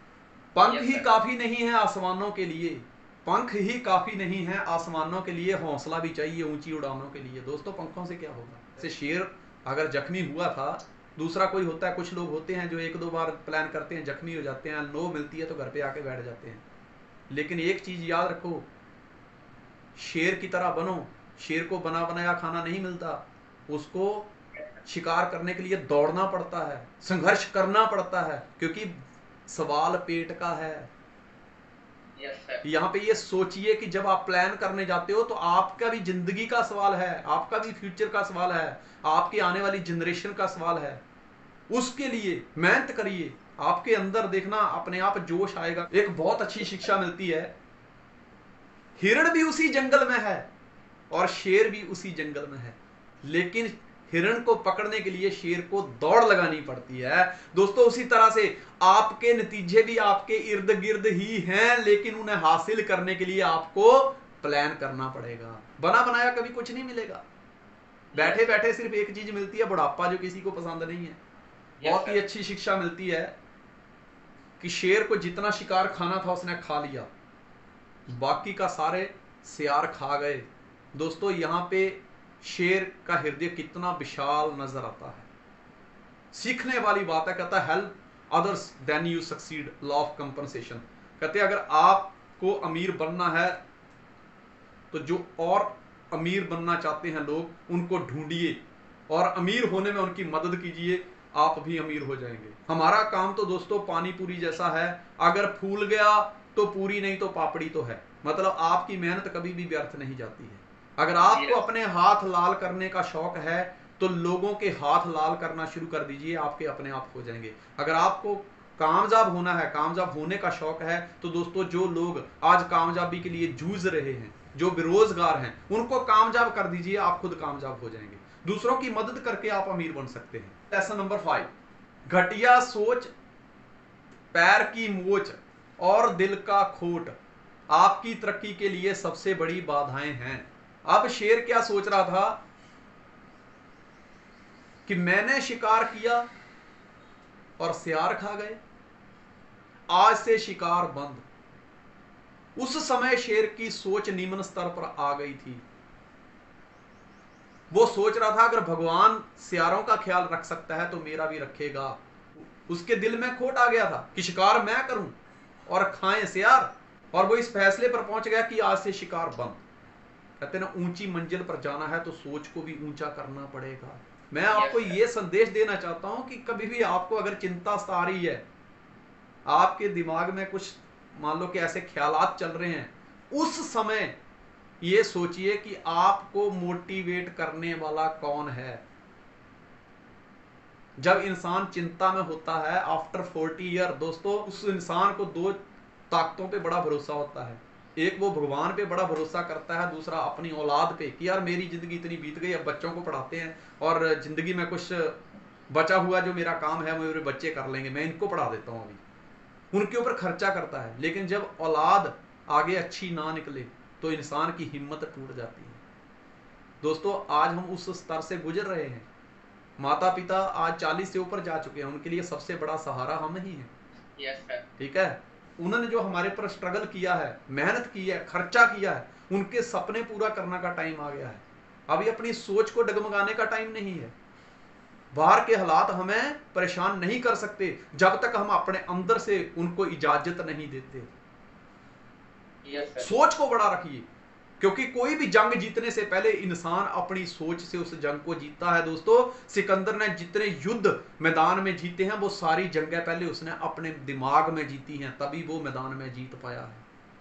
पंख ही काफी नहीं है आसमानों के लिए, पंख ही काफी नहीं है आसमानों के लिए, हौसला भी चाहिए ऊंची उड़ानों के लिए। दोस्तों, पंखों से क्या होगा? जैसे शेर अगर जख्मी हुआ था, दूसरा कोई होता है, कुछ लोग होते हैं जो एक दो बार प्लान करते हैं, जख्मी हो जाते हैं, नो मिलती है तो घर पे आके बैठ जाते हैं। लेकिन एक चीज याद रखो, शेर की तरह बनो। शेर को बना बनाया खाना नहीं मिलता, उसको शिकार करने के लिए दौड़ना पड़ता है, संघर्ष करना पड़ता है, क्योंकि सवाल पेट का है। यहाँ पे ये सोचिए कि जब आप प्लान करने जाते हो तो आपका भी जिंदगी का सवाल है, आपका भी फ्यूचर का सवाल है, आपकी आने वाली जनरेशन का सवाल है। उसके लिए मेहनत करिए, आपके अंदर देखना अपने आप जोश आएगा। एक बहुत अच्छी शिक्षा मिलती है, हिरण भी उसी जंगल में है और शेर भी उसी जंगल में है, लेकिन हिरण को पकड़ने के लिए शेर को दौड़ लगानी पड़ती है। दोस्तों, उसी तरह से आपके नतीजे भी आपके इर्द गिर्द ही हैं, लेकिन उन्हें हासिल करने के लिए आपको प्लान करना पड़ेगा। बना बनाया कभी कुछ नहीं मिलेगा। बैठे बैठे सिर्फ एक चीज मिलती है, बुढ़ापा, जो किसी को पसंद नहीं है। बहुत ही अच्छी शिक्षा मिलती है कि शेर को जितना शिकार खाना था उसने खा लिया, बाकी का सारे सियार खा गए। दोस्तों, यहाँ पे शेर का हृदय कितना विशाल नजर आता है। सीखने वाली बात है। कहता है help others then you succeed, law of compensation. कहते हैं अगर आपको अमीर बनना है तो जो और अमीर बनना चाहते हैं लोग, उनको ढूंढिए और अमीर होने में उनकी मदद कीजिए, आप भी अमीर हो जाएंगे। हमारा काम तो दोस्तों पानी पूरी जैसा है, अगर फूल गया तो पूरी, नहीं तो पापड़ी तो है। मतलब आपकी मेहनत कभी भी व्यर्थ नहीं जाती है। अगर आपको अपने हाथ लाल करने का शौक है तो लोगों के हाथ लाल करना शुरू कर दीजिए, आपके अपने आप हो जाएंगे। अगर आपको कामयाब होना है, कामयाब होने का शौक है, तो दोस्तों जो लोग आज कामयाबी के लिए जूझ रहे हैं, जो बेरोजगार हैं, उनको कामयाब कर दीजिए, आप खुद कामयाब हो जाएंगे। दूसरों की मदद करके आप अमीर बन सकते हैं। लेसन नंबर 5, घटिया सोच, पैर की मोच और दिल का खोट आपकी तरक्की के लिए सबसे बड़ी बाधाएं हैं। अब शेर क्या सोच रहा था कि मैंने शिकार किया और सियार खा गए, आज से शिकार बंद। उस समय शेर की सोच निम्न स्तर पर आ गई थी। वो सोच रहा था अगर भगवान सियारों का ख्याल रख सकता है तो मेरा भी रखेगा। उसके दिल में खोट आ गया था कि शिकार मैं करूं और खाएं सियार, और वो इस फैसले पर पहुंच गया कि आज से शिकार बंद। कहते ना, ऊंची मंजिल पर जाना है तो सोच को भी ऊंचा करना पड़ेगा। मैं आपको ये संदेश देना चाहता हूं कि कभी भी आपको अगर चिंता सता रही है, आपके दिमाग में कुछ मान लो कि ऐसे ख्यालात चल रहे हैं, उस समय ये सोचिए कि आपको मोटिवेट करने वाला कौन है। जब इंसान चिंता में होता है आफ्टर 40 ईयर, दोस्तों उस इंसान को दो ताकतों पे बड़ा भरोसा होता है। एक वो भगवान पे बड़ा भरोसा करता है, दूसरा अपनी औलाद पे कि यार मेरी जिंदगी इतनी बीत गई, अब बच्चों को पढ़ाते हैं और जिंदगी में कुछ बचा हुआ जो मेरा काम है वो मेरे बच्चे कर लेंगे, मैं इनको पढ़ा देता हूँ, अभी उनके ऊपर खर्चा करता है। लेकिन जब औलाद आगे अच्छी ना निकले तो इंसान की हिम्मत टूट जाती है। दोस्तों आज हम उस स्तर से गुजर रहे हैं। माता पिता आज 40 से ऊपर जा चुके हैं, उनके लिए सबसे बड़ा सहारा हम ही हैं। ठीक है, उन्होंने जो हमारे पर स्ट्रगल किया है, मेहनत की है, खर्चा किया है, उनके सपने पूरा करने का टाइम आ गया है। अभी अपनी सोच को डगमगाने का टाइम नहीं है। बाहर के हालात हमें परेशान नहीं कर सकते जब तक हम अपने अंदर से उनको इजाजत नहीं देते। सोच को बड़ा रखिए, क्योंकि कोई भी जंग जीतने से पहले इंसान अपनी सोच से उस जंग को जीतता है। दोस्तों सिकंदर ने जितने युद्ध मैदान में जीते हैं वो सारी जंगें पहले उसने अपने दिमाग में जीती हैं, तभी वो मैदान में जीत पाया है।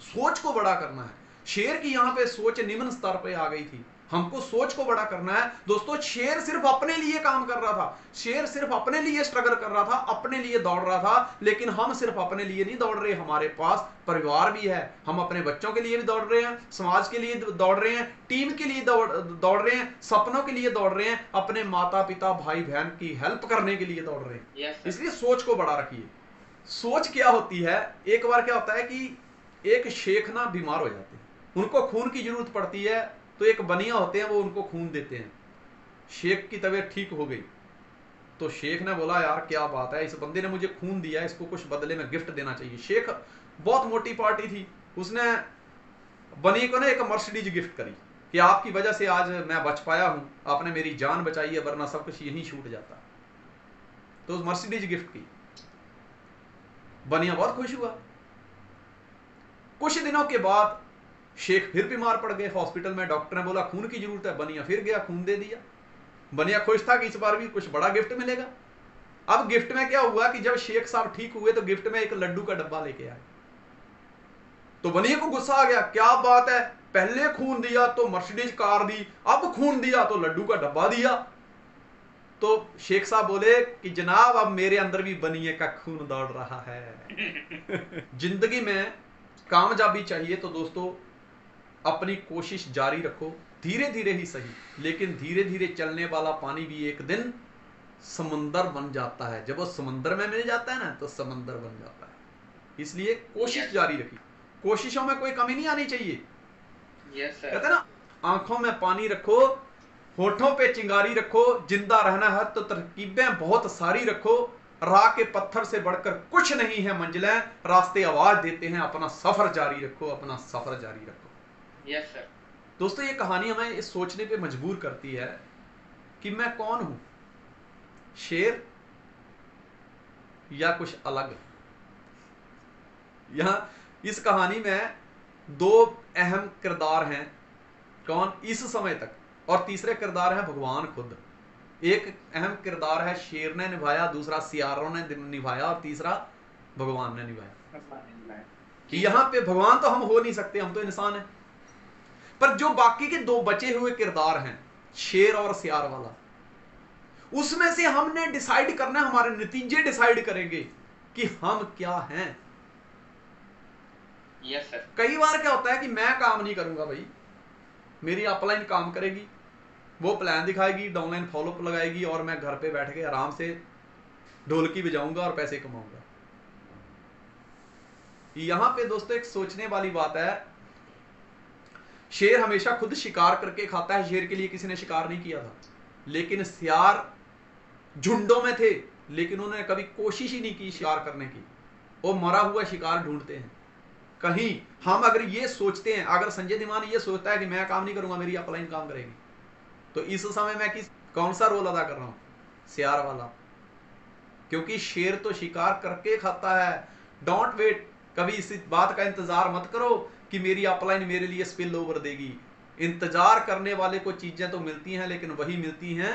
सोच को बड़ा करना है। शेर की यहाँ पे सोच निम्न स्तर पे आ गई थी, हमको सोच को बड़ा करना है। दोस्तों शेर सिर्फ अपने लिए काम कर रहा था, शेर सिर्फ अपने लिए स्ट्रगल कर रहा था, अपने लिए दौड़ रहा था। लेकिन हम सिर्फ अपने लिए नहीं दौड़ रहे, हमारे पास परिवार भी है, हम अपने बच्चों के लिए भी दौड़ रहे हैं, समाज के लिए दौड़ रहे हैं, टीम के लिए दौड़ रहे हैं, सपनों के लिए दौड़ रहे हैं, अपने माता पिता भाई बहन की हेल्प करने के लिए दौड़ रहे हैं। इसलिए सोच को बड़ा रखिए। सोच क्या होती है, एक बार क्या होता है कि एक शेख ना बीमार हो जाते हैं, उनको खून की जरूरत पड़ती है, तो एक बनिया होते हैं वो उनको खून देते हैं। शेख की तबीयत ठीक हो गई तो शेख ने बोला यार क्या बात है, इस बंदे ने मुझे खून दिया, इसको कुछ बदले में गिफ्ट देना चाहिए। शेख बहुत मोटी पार्टी थी, उसने बनिए को ना एक मर्सिडीज गिफ्ट करी कि आपकी वजह से आज मैं बच पाया हूं, आपने मेरी जान बचाई है, वरना सब कुछ यहीं छूट जाता। तो उस मर्सिडीज गिफ्ट की, बनिया बहुत खुश हुआ। कुछ दिनों के बाद शेख फिर बीमार पड़ गए हॉस्पिटल में, डॉक्टर ने बोला खून की जरूरत है, बनिया फिर गया, खून दे दिया। बनिया खुश था कि इस बार भी कुछ बड़ा गिफ्ट मिलेगा। अब गिफ्ट में क्या हुआ कि जब शेख साहब ठीक हुए तो गिफ्ट में एक लड्डू का डब्बा लेके आए। तो बनिया को गुस्सा आ गया, क्या बात है, पहले खून दिया तो मर्सिडीज कार दी, अब खून दिया तो लड्डू का डब्बा दिया। तो शेख साहब बोले कि जनाब अब मेरे अंदर भी बनिए का खून दौड़ रहा है। जिंदगी में कामयाबी चाहिए तो दोस्तों अपनी कोशिश जारी रखो, धीरे धीरे ही सही, लेकिन धीरे धीरे चलने वाला पानी भी एक दिन समंदर बन जाता है। जब वो समंदर में मिल जाता है ना तो समंदर बन जाता है। इसलिए कोशिश जारी रखी, कोशिशों में कोई कमी नहीं आनी चाहिए। कहते ना आंखों में पानी रखो, होठों पे चिंगारी रखो, जिंदा रहना है तो तरकीबें बहुत सारी रखो, राह के पत्थर से बढ़कर कुछ नहीं है मंजिलें, रास्ते आवाज देते हैं, अपना सफर जारी रखो, अपना सफर जारी रखो। Yes sir. दोस्तों ये कहानी हमें इस सोचने पे मजबूर करती है कि मैं कौन हूं, शेर या कुछ अलग। यहां इस कहानी में दो अहम किरदार हैं, कौन इस समय तक, और तीसरे किरदार है भगवान खुद। एक अहम किरदार है शेर ने निभाया, दूसरा सियारों ने निभाया, और तीसरा भगवान ने निभाया। कि यहां पे भगवान तो हम हो नहीं सकते, हम तो इंसान हैं, पर जो बाकी के दो बचे हुए किरदार हैं शेर और सियार वाला, उसमें से हमने डिसाइड करना, हमारे नतीजे डिसाइड करेंगे कि हम क्या हैं। Yes sir. कई बार क्या होता है कि मैं काम नहीं करूंगा भाई, मेरी अपलाइन काम करेगी, वो प्लान दिखाएगी, डाउनलाइन फॉलोअप लगाएगी, और मैं घर पे बैठ के आराम से ढोलकी बजाऊंगा और पैसे कमाऊंगा। यहां पे दोस्तों एक सोचने वाली बात है, शेर हमेशा खुद शिकार करके खाता है, शेर के लिए किसी ने शिकार नहीं किया था। लेकिन सियार झुंडों में थे, लेकिन उन्होंने कभी कोशिश ही नहीं की शिकार करने की, वो मरा हुआ शिकार ढूंढते हैं। कहीं हम अगर ये सोचते हैं, अगर संजय धीमान ये सोचता है कि मैं काम नहीं करूंगा, मेरी अपलाइन काम करेगी, तो इस समय मैं कौन सा रोल अदा कर रहा हूं, सियार वाला। क्योंकि शेर तो शिकार करके खाता है। डोंट वेट, कभी इस बात का इंतजार मत करो कि मेरी अपलाइन मेरे लिए स्पिल ओवर देगी। इंतजार करने वाले को चीजें तो मिलती हैं, लेकिन वही मिलती हैं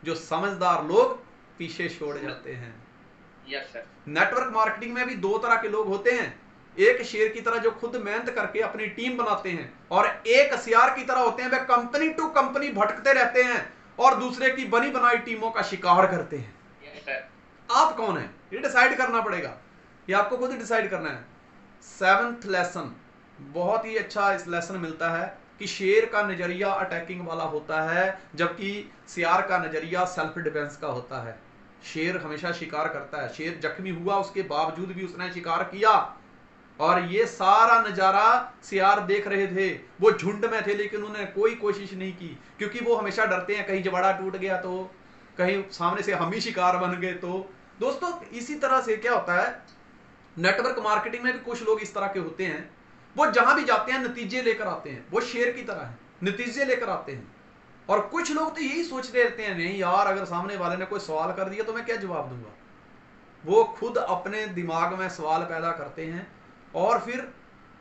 जो समझदार लोग पीछे छोड़ जाते हैं। Yes sir. नेटवर्क मार्केटिंग में भी दो तरह के लोग होते हैं, एक शेर की तरह जो खुद मेहनत करके अपनी टीम बनाते हैं, और एक सियार की तरह होते हैं, वे कंपनी टू कंपनी भटकते रहते हैं और दूसरे की बनी बनाई टीमों का शिकार करते हैं। सर। आप कौन है ये डिसाइड करना पड़ेगा, ये आपको खुद डिसाइड करना है। 7th लेसन बहुत ही अच्छा इस लेसन मिलता है कि शेर का नजरिया अटैकिंग वाला होता है, जबकि सियार का नजरिया सेल्फ डिफेंस का होता है। शेर हमेशा शिकार करता है, शेर जख्मी हुआ उसके बावजूद भी उसने शिकार किया, और ये सारा नजारा सियार देख रहे थे, वो झुंड में थे लेकिन उन्होंने कोई कोशिश नहीं की, क्योंकि वो हमेशा डरते हैं कहीं जबड़ा टूट गया तो, कहीं सामने से हम ही शिकार बन गए तो। दोस्तों इसी तरह से क्या होता है, नेटवर्क मार्केटिंग में भी कुछ लोग इस तरह के होते हैं, वो जहां भी जाते हैं नतीजे लेकर आते हैं, वो शेर की तरह है, नतीजे लेकर आते हैं। और कुछ लोग तो यही सोचते रहते हैं, नहीं यार अगर सामने वाले ने कोई सवाल कर दिया तो मैं क्या जवाब दूंगा। वो खुद अपने दिमाग में सवाल पैदा करते हैं और फिर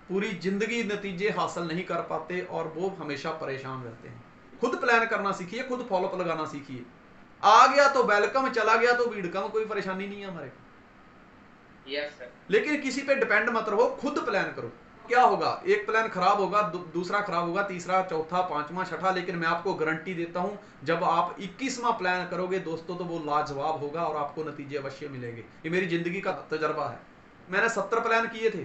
पूरी जिंदगी नतीजे हासिल नहीं कर पाते और वो हमेशा परेशान रहते हैं। खुद प्लान करना सीखिए, खुद फॉलोअप लगाना सीखिए। आ गया तो वेलकम, चला गया तो वेलकम, कोई परेशानी नहीं है हमारे को। Yes sir. लेकिन किसी पे डिपेंड मत रहो, खुद प्लान करो। क्या होगा, एक प्लान खराब होगा, दूसरा खराब होगा, तीसरा, चौथा, पांचवा, छठा, लेकिन मैं आपको गारंटी देता हूं जब आप 21वां प्लान करोगे दोस्तों तो वो लाजवाब होगा और आपको नतीजे अवश्य मिलेंगे। ये मेरी जिंदगी का तजर्बा है। मैंने 70 प्लान किए थे,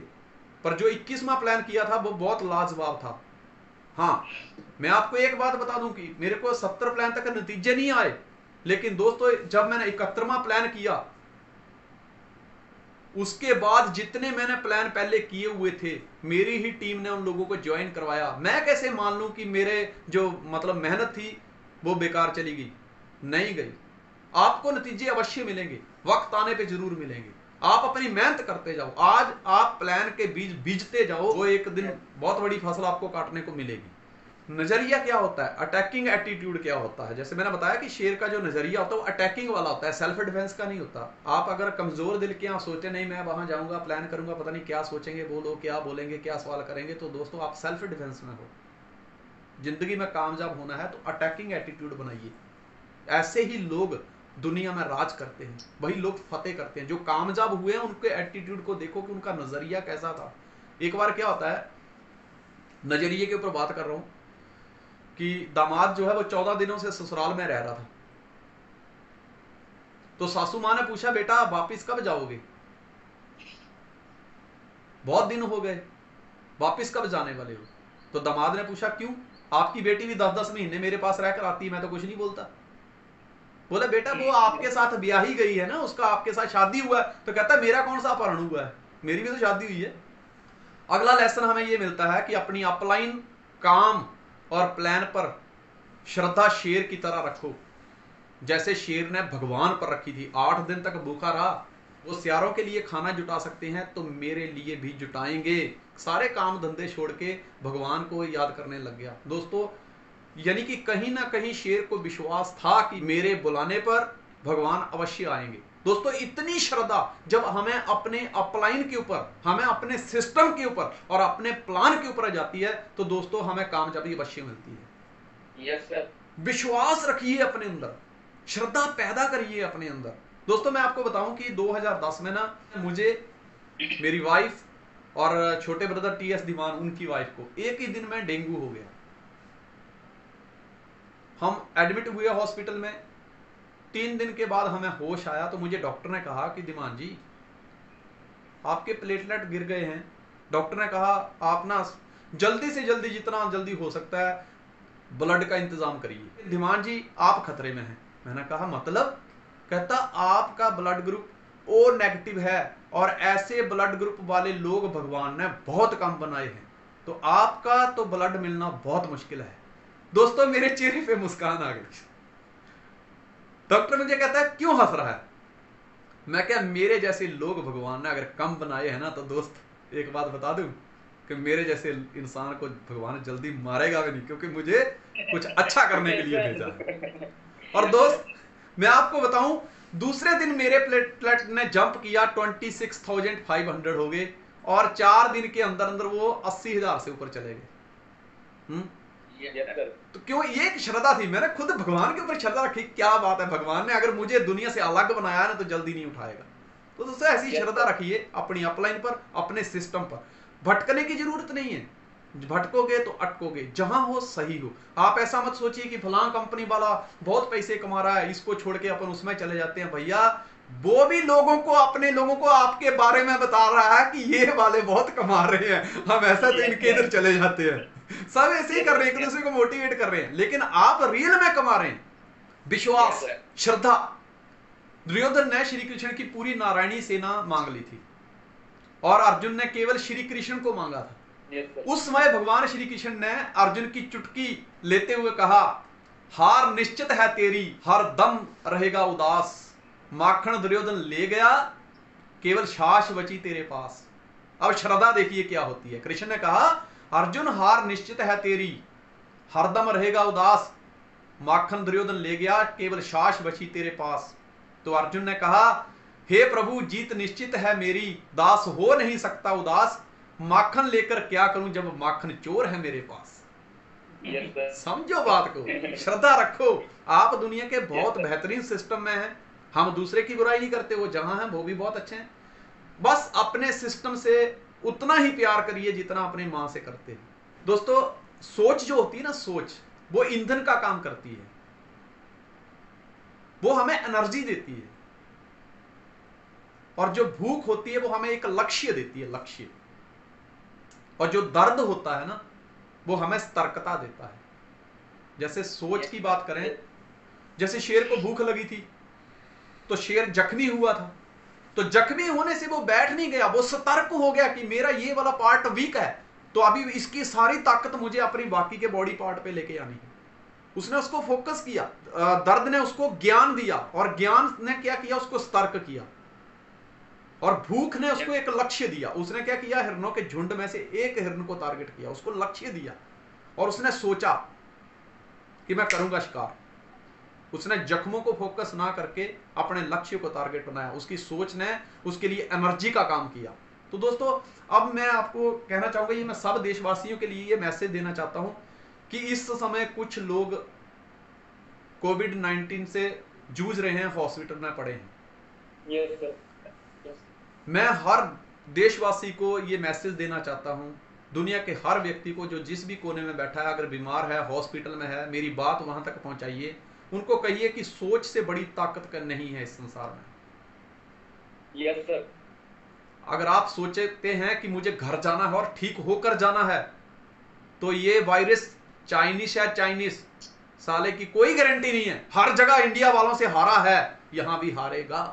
पर जो 21वां प्लान किया था वो बहुत लाजवाब था। हाँ, मैं आपको एक बात बता दूं कि मेरे को 70 प्लान तक नतीजे नहीं आए, लेकिन दोस्तों जब मैंने 71वां प्लान किया, उसके बाद जितने मैंने प्लान पहले किए हुए थे मेरी ही टीम ने उन लोगों को ज्वाइन करवाया। मैं कैसे मान लूं कि मेरे जो मतलब मेहनत थी वो बेकार चली गई? नहीं गई। आपको नतीजे अवश्य मिलेंगे, वक्त आने पे जरूर मिलेंगे। आप अपनी मेहनत करते जाओ, आज आप प्लान के बीज बीजते जाओ, वो एक दिन बहुत बड़ी फसल आपको काटने को मिलेगी। नजरिया क्या होता है, अटैकिंग एटीट्यूड क्या होता है, जैसे मैंने बताया कि शेर का जो नजरिया होता है वो अटैकिंग वाला होता है, सेल्फ डिफेंस का नहीं होता। आप अगर कमजोर दिल के आप सोचते नहीं मैं वहां जाऊंगा, प्लान करूंगा, पता नहीं क्या सोचेंगे वो लोग, क्या बोलेंगे, क्या सवाल करेंगे, तो दोस्तों आप सेल्फ डिफेंस में हो। जिंदगी में कामयाब होना है तो अटैकिंग एटीट्यूड बनाइए। ऐसे ही लोग दुनिया में राज करते हैं, वही लोग फतेह करते हैं। जो कामयाब हुए हैं उनके एटीट्यूड को देखो कि उनका नजरिया कैसा था। एक बार क्या होता है, नजरिए के ऊपर बात कर रहा हूं, कि दामाद जो है वो 14 दिनों से ससुराल में रह रहा था। तो सासू मां ने पूछा बेटा वापिस कब जाओगे, बहुत दिन हो गए, वापिस कब जाने वाले हो? तो दामाद ने पूछा क्यों, आपकी बेटी भी 10-10 महीने मेरे पास रहकर आती है, मैं तो कुछ नहीं बोलता। बोले बेटा वो आपके साथ ब्याह ही गई है ना, उसका आपके साथ शादी हुआ है। तो कहता है मेरा कौन सा अपहरण हुआ है, मेरी भी तो शादी हुई है। अगला लेसन हमें यह मिलता है कि अपनी अपलाइन काम और प्लान पर श्रद्धा शेर की तरह रखो, जैसे शेर ने भगवान पर रखी थी। 8 दिन तक भूखा रहा, वो सियारों के लिए खाना जुटा सकते हैं तो मेरे लिए भी जुटाएंगे। सारे काम धंधे छोड़ के भगवान को याद करने लग गया। दोस्तों यानी कि कहीं ना कहीं शेर को विश्वास था कि मेरे बुलाने पर भगवान अवश्य आएंगे। दोस्तों इतनी श्रद्धा जब हमें अपने अपलाइन के ऊपर, हमें अपने सिस्टम के ऊपर और अपने प्लान के ऊपर आ जाती है तो दोस्तों हमें कामयाबी अवश्य मिलती है। Yes sir. विश्वास रखिए अपने अंदर, श्रद्धा पैदा करिए अपने अंदर। दोस्तों मैं आपको बताऊं कि 2010 में ना मुझे, मेरी वाइफ और छोटे ब्रदर टीएस दीवान उनकी वाइफ को एक ही दिन में डेंगू हो गया। हम एडमिट हुए हॉस्पिटल में। 3 दिन के बाद हमें होश आया तो मुझे डॉक्टर ने कहा कि दीवान जी आपके प्लेटलेट गिर गए हैं। डॉक्टर ने कहा आप ना जल्दी से जल्दी, जितना जल्दी हो सकता है ब्लड का इंतजाम करिए, दीवान जी आप खतरे में हैं। मैंने कहा मतलब? कहता आपका ब्लड ग्रुप ओ नेगेटिव है और ऐसे ब्लड ग्रुप वाले लोग भगवान ने बहुत कम बनाए हैं, तो आपका तो ब्लड मिलना बहुत मुश्किल है। दोस्तों मेरे चेहरे पे मुस्कान आ गई। डॉक्टर मुझे कहता है क्यों हंस रहा है? मैं क्या, मेरे जैसे लोग भगवान ने अगर कम बनाए हैं ना, तो दोस्त एक बात बता दूं कि मेरे जैसे इंसान को भगवान जल्दी मारेगा भी नहीं, क्योंकि मुझे कुछ अच्छा करने के लिए भेजा है। और दोस्त मैं आपको बताऊं, दूसरे दिन मेरे प्लेटलेट ने जंप किया, 26,500 हो गए और 4 दिन के अंदर अंदर वो 80,000 से ऊपर चले गए। तो क्यों? ये एक श्रद्धा थी, मैंने खुद भगवान के ऊपर श्रद्धा रखी। क्या बात है, भगवान ने अगर मुझे दुनिया से अलग बनाया ना तो जल्दी नहीं उठाएगा। तो दोस्तों ऐसी श्रद्धा रखिए अपनी अपलाइन पर, अपने सिस्टम पर। भटकने की जरूरत नहीं है। भटकोगे तो अटकोगे, जहां हो सही हो। आप ऐसा मत सोचिए कि फलां कंपनी वाला बहुत पैसे कमा रहा है, इसको छोड़ के अपन उसमें चले जाते हैं। भैया वो भी लोगों को, अपने लोगों को आपके बारे में बता रहा है कि ये वाले बहुत कमा रहे हैं, हम ऐसा तो इनके इधर चले जाते हैं। सब ऐसे ही कर रहे हैं, एक दूसरे को मोटिवेट कर रहे हैं, लेकिन आप रियल में कमा रहे हैं। विश्वास, श्रद्धा। दुर्योधन ने श्री कृष्ण की पूरी नारायणी सेना मांग ली थी और अर्जुन ने केवल श्री कृष्ण को मांगा था। उस समय भगवान श्री कृष्ण ने अर्जुन की चुटकी लेते हुए कहा, हार निश्चित है तेरी, हर दम रहेगा उदास। माखन दुर्योधन ले गया, केवल शास बची तेरे पास। अब श्रद्धा देखिए क्या होती है। कृष्ण ने कहा, अर्जुन हार निश्चित है तेरी, हरदम रहेगा उदास। माखन दुर्योधन ले गया, केवल शास बची तेरे पास। तो अर्जुन ने कहा, हे प्रभु जीत निश्चित है मेरी, दास हो नहीं सकता उदास। माखन लेकर क्या करूं जब माखन चोर है मेरे पास। समझो बात को, श्रद्धा रखो। आप दुनिया के बहुत बेहतरीन सिस्टम में हैं, हम दूसरे की बुराई नहीं करते, वो जहां हैं वो भी बहुत अच्छे हैं। बस अपने सिस्टम से उतना ही प्यार करिए जितना अपनी मां से करते हैं। दोस्तों, सोच जो होती है ना, सोच वो ईंधन का काम करती है, वो हमें एनर्जी देती है, और जो भूख होती है वो हमें एक लक्ष्य देती है, लक्ष्य। और जो दर्द होता है ना, वो हमें सतर्कता देता है। जैसे सोच की बात करें, जैसे शेर को भूख लगी थी तो शेर जख्मी हुआ था, तो जख्मी होने से वो बैठ नहीं गया, वो सतर्क हो गया कि मेरा ये वाला पार्ट वीक है, तो अभी इसकी सारी ताकत मुझे अपनी बाकी के बॉडी पार्ट पे लेके आनी है। उसने उसको फोकस किया, दर्द ने उसको ज्ञान दिया, और ज्ञान ने क्या किया, उसको सतर्क किया। और भूख ने उसको एक लक्ष्य दिया, उसने क्या किया, हिरणों के झुंड में से एक हिरण को टारगेट किया, उसको लक्ष्य दिया, और उसने सोचा कि मैं करूंगा शिकार। उसने जख्मों को फोकस ना करके अपने लक्ष्य को टारगेट बनाया, उसकी सोच ने उसके लिए एनर्जी का काम किया। तो दोस्तों, अब मैं आपको कहना चाहूंगा, ये मैं सब देशवासियों के लिए ये मैसेज देना चाहता हूं कि इस समय कुछ लोग कोविड-19 से जूझ रहे हैं, हॉस्पिटल में पड़े हैं। Yes, sir. मैं हर देशवासी को ये मैसेज देना चाहता हूं, दुनिया के हर व्यक्ति को जो जिस भी कोने में बैठा है, अगर बीमार है, हॉस्पिटल में है, मेरी बात वहां तक पहुंचाइए। उनको कहिए कि सोच से बड़ी ताकत का नहीं है इस संसार में। Yes, sir. अगर आप सोचते हैं कि मुझे घर जाना है और ठीक होकर जाना है, तो ये वायरस चाइनीस है, चाइनीस साले की कोई गारंटी नहीं है। हर जगह इंडिया वालों से हारा है, यहां भी हारेगा।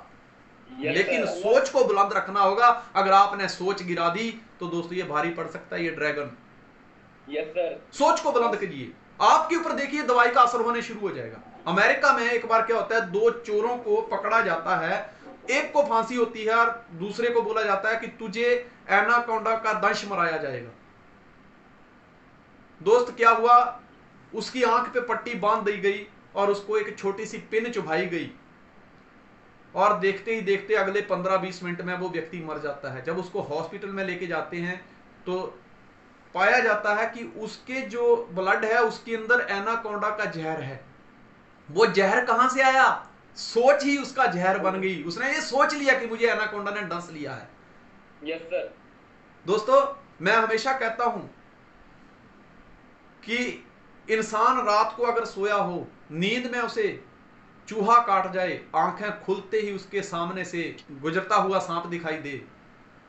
Yes, लेकिन sir. सोच को बुलंद रखना होगा। अगर आपने सोच गिरा दी तो दोस्तों ये भारी पड़ सकता है, ये ड्रैगन। Yes, sir. सोच को बुलंद कीजिए, आपके ऊपर देखिए दवाई का असर होने शुरू हो जाएगा। अमेरिका में एक बार क्या होता है, दो चोरों को पकड़ा जाता है, एक को फांसी होती है और दूसरे को बोला जाता है कि तुझे एनाकोंडा का दंश मराया जाएगा। दोस्त क्या हुआ, उसकी आंख पे पट्टी बांध दी गई और उसको एक छोटी सी पिन चुभाई गई, और देखते ही देखते अगले 15-20 मिनट में वो व्यक्ति मर जाता है। जब उसको हॉस्पिटल में लेके जाते हैं तो पाया जाता है कि उसके जो ब्लड है उसके अंदर एनाकोंडा का जहर है। वो जहर कहां से आया, सोच ही उसका जहर बन गई। उसने ये सोच लिया कि मुझे एनाकोंडा ने डंस लिया है। Yes, sir. दोस्तों, मैं हमेशा कहता हूं कि इंसान रात को अगर सोया हो, नींद में उसे चूहा काट जाए, आंखें खुलते ही उसके सामने से गुजरता हुआ सांप दिखाई दे,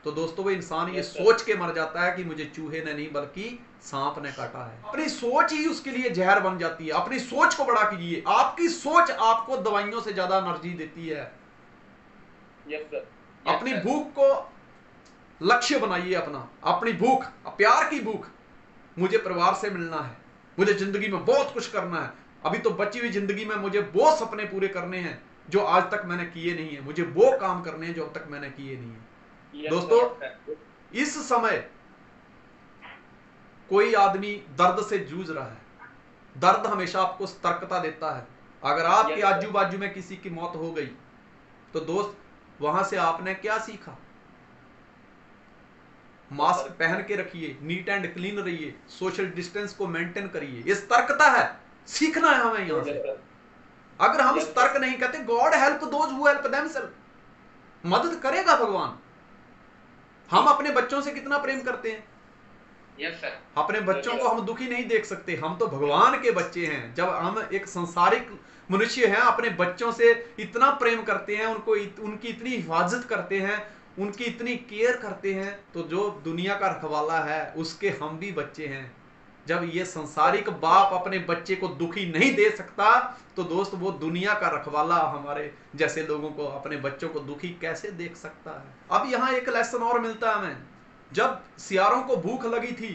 तो दोस्तों वो इंसान ये सोच के मर जाता है कि मुझे चूहे ने नहीं बल्कि सांप ने काटा है। अपनी सोच ही उसके लिए जहर बन जाती है। अपनी सोच को बड़ा कीजिए। आपकी सोच आपको दवाइयों से ज्यादा एनर्जी देती है। Yes, sir. अपनी भूख को लक्ष्य बनाइए अपना, अपनी भूख, प्यार की भूख। मुझे परिवार से मिलना है, मुझे जिंदगी में बहुत कुछ करना है, अभी तो बची हुई जिंदगी में मुझे वो सपने पूरे करने हैं जो आज तक मैंने किए नहीं है, मुझे वो काम करने हैं जो अब तक मैंने किए नहीं है। Yes, दोस्तों, sir. इस समय कोई आदमी दर्द से जूझ रहा है। दर्द हमेशा आपको सतर्कता देता है। अगर आपके Yes, sir. आजू बाजू में किसी की मौत हो गई तो दोस्त, वहां से आपने क्या सीखा? मास्क पहन के रखिए, नीट एंड क्लीन रहिए, सोशल डिस्टेंस को मेंटेन करिए। ये सतर्कता है, सीखना है हमें यहां Yes, से। sir. अगर हम Yes, सतर्क नहीं कहते, God help those who help themselves, मदद करेगा भगवान। हम अपने बच्चों से कितना प्रेम करते हैं, यस सर। अपने बच्चों को हम दुखी नहीं देख सकते, हम तो भगवान के बच्चे हैं। जब हम एक संसारिक मनुष्य हैं, अपने बच्चों से इतना प्रेम करते हैं, उनको उनकी इतनी हिफाजत करते हैं, उनकी इतनी केयर करते हैं, तो जो दुनिया का रखवाला है उसके हम भी बच्चे हैं। जब ये संसारिक बाप अपने बच्चे को दुखी नहीं दे सकता, तो दोस्त वो दुनिया का रखवाला हमारे जैसे लोगों को, अपने बच्चों को दुखी कैसे देख सकता है। अब यहाँ एक लेसन और मिलता है हमें। जब सियारों को भूख लगी थी,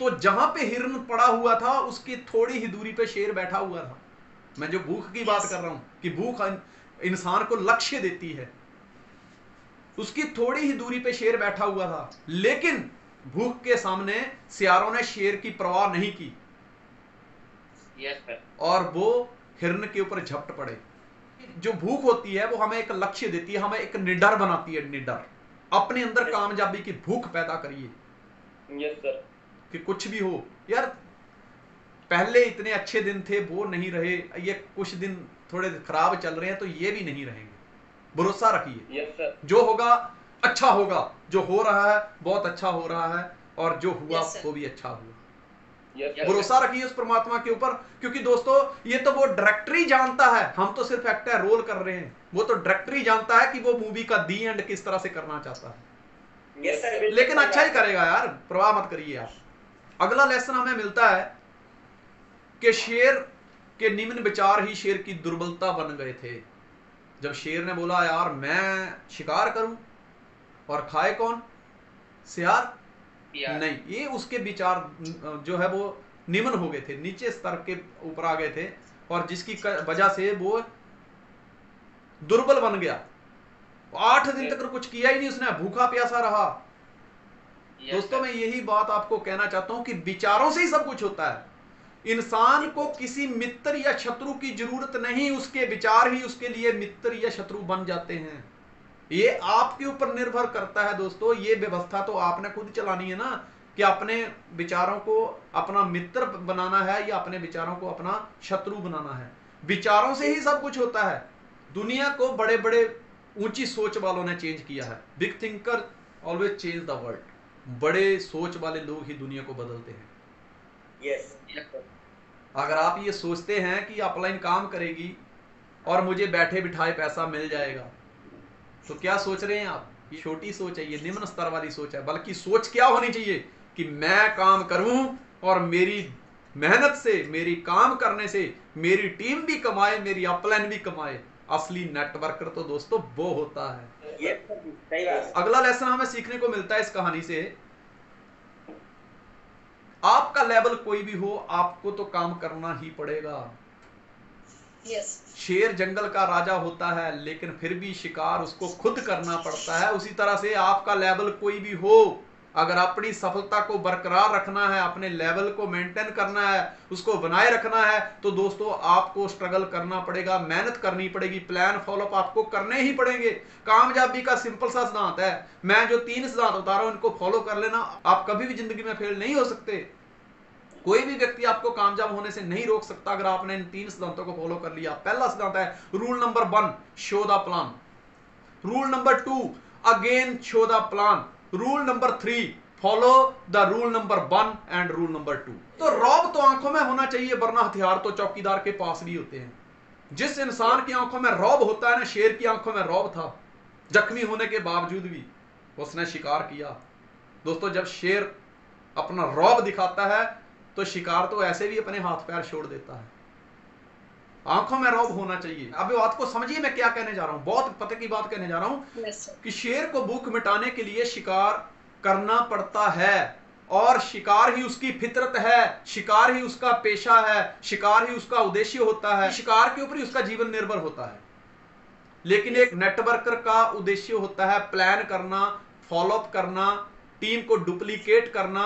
तो जहां पे हिरन पड़ा हुआ था उसकी थोड़ी ही दूरी पे शेर बैठा हुआ था। मैं जो भूख की बात कर रहा हूं कि भूख इंसान को लक्ष्य देती है, उसकी थोड़ी ही दूरी पे शेर बैठा हुआ था, लेकिन भूख के सामने सियारों ने शेर की परवाह नहीं की। और वो हिरन के ऊपर झपट पड़े। जो भूख होती है वो हमें एक लक्ष्य देती है, हमें एक निडर बनाती है। निडर, अपने अंदर कामयाबी की भूख पैदा करिए। Yes sir. कि कुछ भी हो यार, पहले इतने अच्छे दिन थे वो नहीं रहे, ये कुछ दिन थोड़े खराब चल रहे हैं तो ये भी नहीं रहेंगे। भरोसा रखिए। Yes sir. जो होगा अच्छा होगा, जो हो रहा है बहुत अच्छा हो रहा है, और जो हुआ वो भी अच्छा हुआ। भरोसा रखिए उस परमात्मा के ऊपर, क्योंकि दोस्तों ये तो वो डायरेक्टरी जानता है, हम तो सिर्फ एक्टर रोल कर रहे हैं। वो तो डायरेक्टरी जानता है कि वो मूवी का दी एंड किस तरह से करना चाहता है। Yes sir. लेकिन अच्छा ही करेगा यार, परवाह मत करिए आप। अगला लेसन हमें मिलता है कि शेर के निम्न विचार ही शेर की दुर्बलता बन गए थे। जब शेर ने बोला यार मैं शिकार करूं और खाए कौन, सियार नहीं, ये उसके विचार जो है वो निम्न हो गए थे, नीचे स्तर के ऊपर आ गए थे, और जिसकी वजह से वो दुर्बल बन गया। 8 दिन तक कुछ किया ही नहीं उसने, भूखा प्यासा रहा। दोस्तों मैं यही बात आपको कहना चाहता हूं कि विचारों से ही सब कुछ होता है। इंसान को किसी मित्र या शत्रु की जरूरत नहीं, उसके विचार ही उसके लिए मित्र या शत्रु बन जाते हैं। ये आपके ऊपर निर्भर करता है दोस्तों। ये व्यवस्था तो आपने खुद चलानी है ना, कि अपने विचारों को अपना मित्र बनाना है या अपने विचारों को अपना शत्रु बनाना है। विचारों से ही सब कुछ होता है। दुनिया को बड़े बड़े ऊंची सोच वालों ने चेंज किया है। Big thinker always change the world. बड़े सोच वाले लोग ही दुनिया को बदलते हैं। यस। अगर आप ये सोचते हैं कि अपलाइन काम करेगी और मुझे बैठे बिठाए पैसा मिल जाएगा, तो क्या सोच रहे हैं आप? ये छोटी सोच है, ये निम्न स्तर वाली सोच है। बल्कि सोच क्या होनी चाहिए कि मैं काम करूं और मेरी मेहनत से, मेरी काम करने से मेरी टीम भी कमाए, मेरी अपलाइन भी कमाए। असली नेटवर्कर तो दोस्तों वो होता है। ये सही बात। अगला लेसन हमें सीखने को मिलता है इस कहानी से, आपका लेवल कोई भी हो, आपको तो काम करना ही पड़ेगा। शेर जंगल का राजा होता है, लेकिन फिर भी शिकार उसको खुद करना पड़ता है। उसी तरह से आपका लेवल कोई भी हो, अगर अपनी सफलता को बरकरार रखना है, अपने लेवल को मेंटेन करना है, उसको बनाए रखना है, तो दोस्तों आपको स्ट्रगल करना पड़ेगा, मेहनत करनी पड़ेगी, प्लान फॉलोअप आपको करने ही पड़ेंगे। कामयाबी का सिंपल सा सिद्धांत है, मैं जो 3 सिद्धांत बता रहा हूं इनको फॉलो कर लेना, आप कभी भी जिंदगी में फेल नहीं हो सकते। कोई भी व्यक्ति आपको कामयाब होने से नहीं रोक सकता अगर आपने इन 3 सिद्धांतों को फॉलो कर लिया। पहला सिद्धांत है rule number 1, show the plan. Rule number 2, again show the plan. Rule number 3, follow the rule number 1 and rule number 2। तो रौब तो आंखों में होना चाहिए, वरना हथियार तो चौकीदार के पास भी होते हैं। जिस इंसान की आंखों में रौब होता है ना, शेर की आंखों में रौब था, जख्मी होने के बावजूद भी उसने शिकार किया। दोस्तों जब शेर अपना रौब दिखाता है तो शिकार तो ऐसे भी अपने हाथ पैर छोड़ देता है। आंखों में रौब होना चाहिए। अब बात को समझिए मैं क्या कहने जा रहा हूं, बहुत पते की बात कहने जा रहा हूं। कि शेर को भूख मिटाने के लिए शिकार करना पड़ता है, और शिकार ही उसकी फितरत है, शिकार ही उसका पेशा है, शिकार ही उसका उद्देश्य होता है, शिकार के ऊपर ही उसका जीवन निर्भर होता है। लेकिन एक नेटवर्कर का उद्देश्य होता है प्लान करना, फॉलोअप करना, टीम को डुप्लीकेट करना।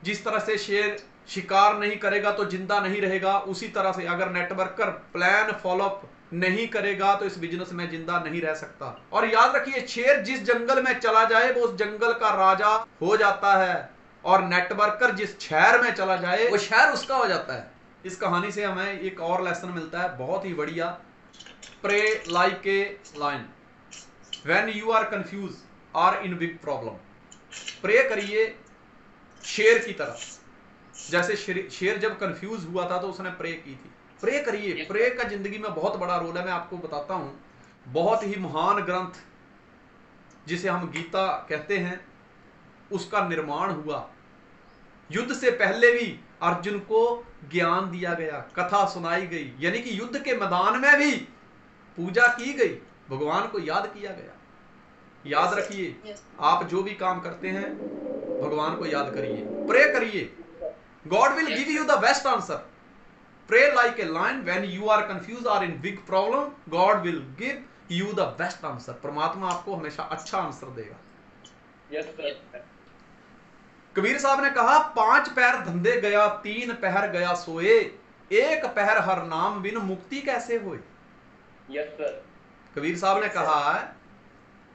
जिस तरह से शेर शिकार नहीं करेगा तो जिंदा नहीं रहेगा, उसी तरह से अगर नेटवर्कर प्लान फॉलोअप नहीं करेगा तो इस बिजनेस में जिंदा नहीं रह सकता। और याद रखिए, शेर जिस जंगल में चला जाए वो उस जंगल का राजा हो जाता है, और नेटवर्कर जिस शहर में चला जाए वो शहर उसका हो जाता है। इस कहानी से हमें एक और लेसन मिलता है, बहुत ही बढ़िया। Pray like a lion when you are confuse और इन बिग प्रॉब्लम। प्रे करिए शेर की तरह। जैसे शेर जब कंफ्यूज हुआ था तो उसने प्रे की थी। प्रे करिए, प्रे का जिंदगी में बहुत बड़ा रोल है। मैं आपको बताता हूं, बहुत ही महान ग्रंथ जिसे हम गीता कहते हैं, उसका निर्माण हुआ। युद्ध से पहले भी अर्जुन को ज्ञान दिया गया, कथा सुनाई गई, यानी कि युद्ध के मैदान में भी पूजा की गई, भगवान को याद किया गया। याद रखिए, आप जो भी काम करते हैं भगवान को याद करिए, प्रे करिए। God will give you the best answer. Pray like a lion when you are confuse और in big problem, God will give you the best answer. परमात्मा आपको हमेशा अच्छा आंसर देगा। कबीर साहब ने कहा, 5 पैर धंधे गया, 3 पहर गया सोए, 1 पहर हर नाम बिन मुक्ति कैसे होए। कबीर साहब ने कहा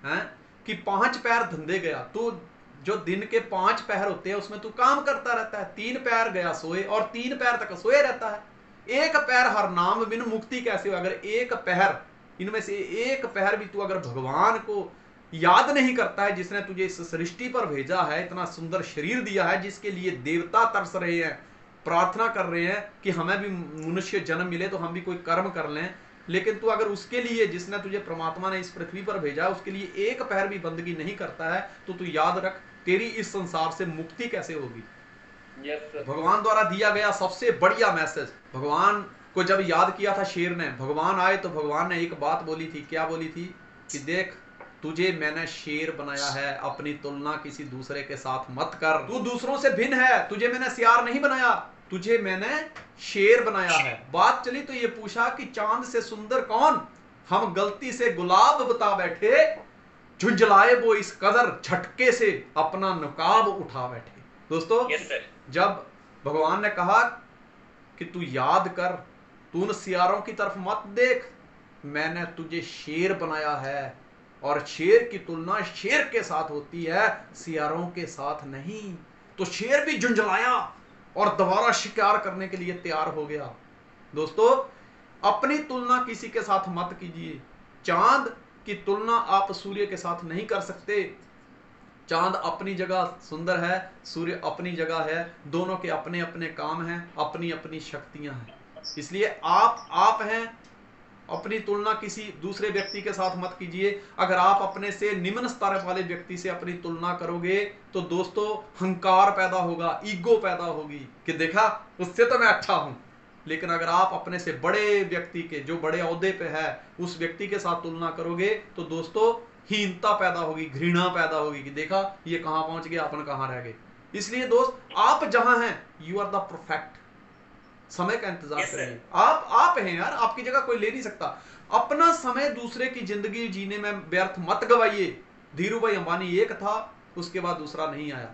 है कि 5 पैर धंधे गया, तो जो दिन के 5 पहर होते हैं उसमें तू काम करता रहता है। 3 पैर गया सोए, और 3 पैर तक सोए रहता है। 1 पैर हर नाम बिन मुक्ति कैसे हो। अगर 1 पहर, इनमें से 1 पहर भी तू अगर भगवान को याद नहीं करता है, जिसने तुझे इस सृष्टि पर भेजा है, इतना सुंदर शरीर दिया है, जिसके लिए देवता तरस रहे हैं, प्रार्थना कर रहे हैं कि हमें भी मनुष्य जन्म मिले तो हम भी कोई कर्म कर लें, लेकिन तू अगर उसके लिए, जिसने तुझे परमात्मा ने इस पृथ्वी पर भेजा है, उसके लिए 1 पहर भी बंदगी नहीं करता है, तो तू याद रख, तेरी इस संसार से मुक्ति कैसे होगी। भगवान द्वारा दिया गया सबसे बढ़िया मैसेज। भगवान को जब याद किया था शेर ने, भगवान आए तो भगवान ने एक बात बोली थी। क्या बोली थी? कि देख, तुझे मैंने शेर बनाया है, अपनी तुलना किसी दूसरे के साथ मत कर, तू दूसरों से भिन्न है। तुझे मैंने सियार नहीं बनाया, तुझे मैंने शेर बनाया है। बात चली तो ये पूछा कि चांद से सुंदर कौन? हम गलती से गुलाब बता बैठे, झुंझलाए वो इस कदर, झटके से अपना नकाब उठा बैठे। दोस्तों, जब भगवान ने कहा कि तू याद कर, तू उन सियारों की तरफ मत देख, मैंने तुझे शेर बनाया है, और शेर की तुलना शेर के साथ होती है, सियारों के साथ नहीं। तो शेर भी झुंझलाया और दोबारा शिकार करने के लिए तैयार हो गया। दोस्तों, अपनी तुलना किसी के साथ मत कीजिए। चांद की तुलना आप सूर्य के साथ नहीं कर सकते। चांद अपनी जगह सुंदर है, सूर्य अपनी जगह है, दोनों के अपने अपने काम हैं, अपनी अपनी शक्तियां हैं। इसलिए आप हैं, अपनी तुलना किसी दूसरे व्यक्ति के साथ मत कीजिए। अगर आप अपने से निम्न स्तर वाले व्यक्ति से अपनी तुलना करोगे तो दोस्तों हंकार पैदा होगा, ईगो पैदा होगी कि देखा, उससे तो मैं अच्छा हूं। लेकिन अगर आप अपने से बड़े व्यक्ति के, जो बड़े ओहदे पे है, उस व्यक्ति के साथ तुलना करोगे तो दोस्तों हीनता पैदा होगी, घृणा पैदा होगी कि देखा ये कहां पहुंच गया, अपन कहां रह गए। इसलिए दोस्त, आप जहां हैं, यू आर द परफेक्ट। समय का इंतजार करिए। आप हैं यार, आपकी जगह कोई ले नहीं सकता। अपना समय दूसरे की जिंदगी जीने में व्यर्थ मत गवाइए। धीरू भाई अंबानी एक था, उसके बाद दूसरा नहीं आया।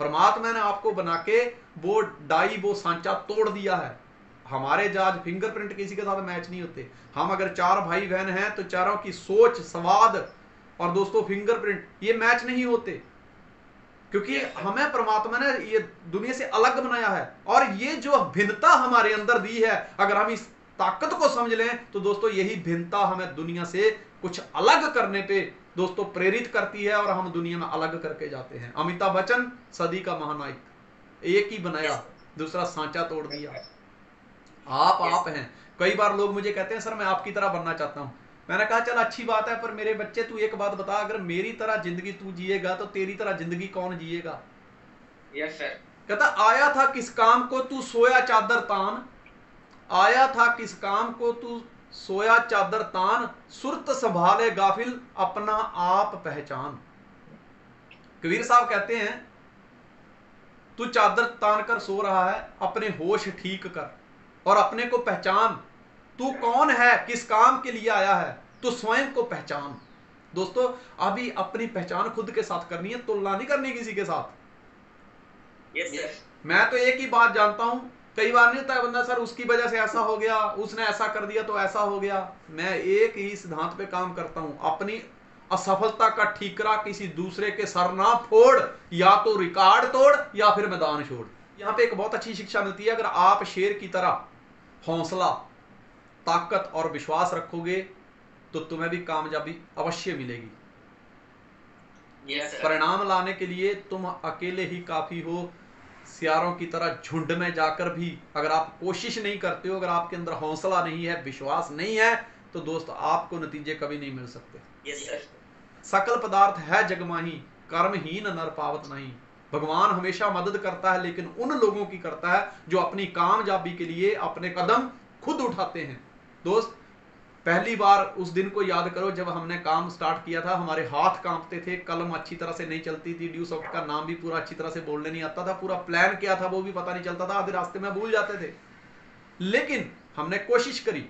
परमात्मा ने आपको बना के वो डाई, वो सांचा तोड़ दिया है। हमारे आज फिंगरप्रिंट किसी के साथ मैच नहीं होते। हम अगर 4 भाई बहन हैं तो चारों की सोच, स्वाद और दोस्तों फिंगरप्रिंट, ये मैच नहीं होते, क्योंकि हमें परमात्मा ने ये दुनिया से अलग बनाया है। और ये जो भिन्नता हमारे अंदर दी है, अगर हम इस ताकत को समझ लें तो दोस्तों यही भिन्नता हमें दुनिया से कुछ अलग करने पे दोस्तों प्रेरित करती है, और हम दुनिया में अलग करके जाते हैं। अमिताभ बच्चन सदी का महानायक, एक ही बनाया, दूसरा सांचा तोड़ दिया। आप हैं। कई बार लोग मुझे कहते हैं, सर मैं आपकी तरह बनना चाहता हूं। मैंने कहा चल अच्छी बात है, पर मेरे बच्चे तू एक बात बता, अगर मेरी तरह जिंदगी तू जिएगा तो तेरी तरह जिंदगी कौन जिएगा? Yes sir. कहता, आया था किस काम को तू सोया चादर तान, आया था किस काम को तू सोया चादर तान, सुरत संभाले गाफिल अपना आप पहचान। कबीर साहब कहते हैं, तू चादर तान कर सो रहा है, अपने होश ठीक कर और अपने को पहचान। तू कौन है, किस काम के लिए आया है, तो स्वयं को पहचान। दोस्तों, अभी अपनी पहचान खुद के साथ करनी है, तुलना नहीं करनी किसी के साथ। यस। मैं तो एक ही बात जानता हूं, कई बार नहीं होता है बंदा, सर उसकी वजह से ऐसा हो गया, उसने ऐसा कर दिया तो ऐसा हो गया। मैं एक ही सिद्धांत पे काम करता हूं, अपनी असफलता का ठीकरा किसी दूसरे के सर ना फोड़, या तो रिकॉर्ड तोड़ या फिर मैदान छोड़। यहां पे एक बहुत अच्छी शिक्षा मिलती है। अगर आप शेर की तरह हौसला, ताकत और विश्वास रखोगे तो तुम्हें भी कामयाबी अवश्य मिलेगी। yes, परिणाम लाने के लिए तुम अकेले ही काफी हो, सियारों की तरह झुंड में जाकर भी अगर आप कोशिश नहीं करते हो, अगर आपके अंदर हौसला नहीं है, विश्वास नहीं है, तो दोस्त आपको नतीजे कभी नहीं मिल सकते। Yes, sir. सकल पदार्थ है जगमाही, कर्महीन नर पावत नहीं। भगवान हमेशा मदद करता है, लेकिन उन लोगों की करता है जो अपनी कामयाबी के लिए अपने कदम खुद उठाते हैं। दोस्त, पहली बार उस दिन को याद करो जब हमने काम स्टार्ट किया था, हमारे हाथ कांपते थे, कलम अच्छी तरह से नहीं चलती थी, ड्यूसॉफ्ट का नाम भी पूरा अच्छी तरह से बोलने नहीं आता था, पूरा प्लान क्या था वो भी पता नहीं चलता था, आधे रास्ते में भूल जाते थे। लेकिन हमने कोशिश करी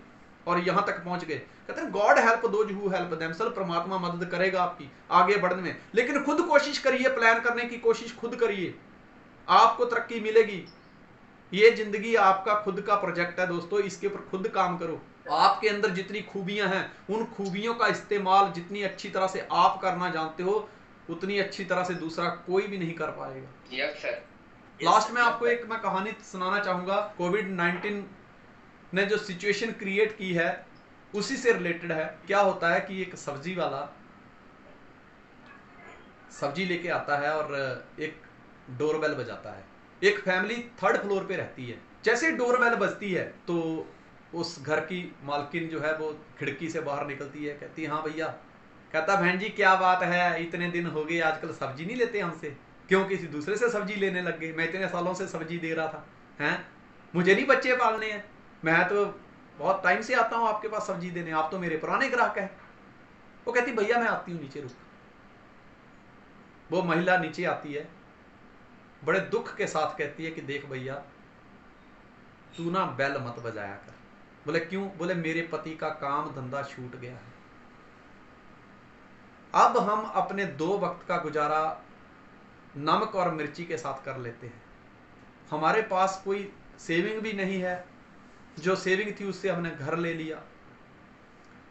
और यहां तक पहुंच गए। कहते हैं God help those who help themselves, परमात्मा मदद करेगा आपकी आगे बढ़ने में, लेकिन खुद कोशिश करिए, प्लान करने की कोशिश खुद करिए, आपको तरक्की मिलेगी। ये जिंदगी आपका खुद का प्रोजेक्ट है दोस्तों, इसके ऊपर खुद काम करो। आपके अंदर जितनी खूबियां हैं, उन खूबियों का इस्तेमाल जितनी अच्छी तरह से आप करना जानते हो, उतनी अच्छी तरह से दूसरा कोई भी नहीं कर पाएगा। Yes, sir. लास्ट में आपको एक मैं कहानी सुनाना चाहूंगा। कोविड-19 ने जो सिचुएशन क्रिएट की है उसी से रिलेटेड है। क्या होता है कि एक सब्जी वाला सब्जी लेके आता है और एक डोरबेल बजाता है। एक फैमिली 3rd फ्लोर पे रहती है। जैसे डोरबेल बजती है तो उस घर की मालकिन जो है वो खिड़की से बाहर निकलती है, कहती है हाँ भैया। कहता बहन जी क्या बात है, इतने दिन हो गए आजकल सब्जी नहीं लेते हमसे, क्यों किसी दूसरे से सब्जी लेने लग गए? मैं इतने सालों से सब्जी दे रहा था, हैं मुझे नहीं बच्चे पालने हैं, मैं तो बहुत टाइम से आता हूँ आपके पास सब्जी देने, आप तो मेरे पुराने ग्राहक हैं। वो कहती भैया मैं आती हूँ नीचे, रुक। वो महिला नीचे आती है, बड़े दुख के साथ कहती है कि देख भैया तू ना बेल मत बजाया कर। बोले क्यों? बोले मेरे पति का काम धंधा छूट गया है, अब हम अपने 2 वक्त का गुजारा नमक और मिर्ची के साथ कर लेते हैं। हमारे पास कोई सेविंग भी नहीं है, जो सेविंग थी उससे हमने घर ले लिया,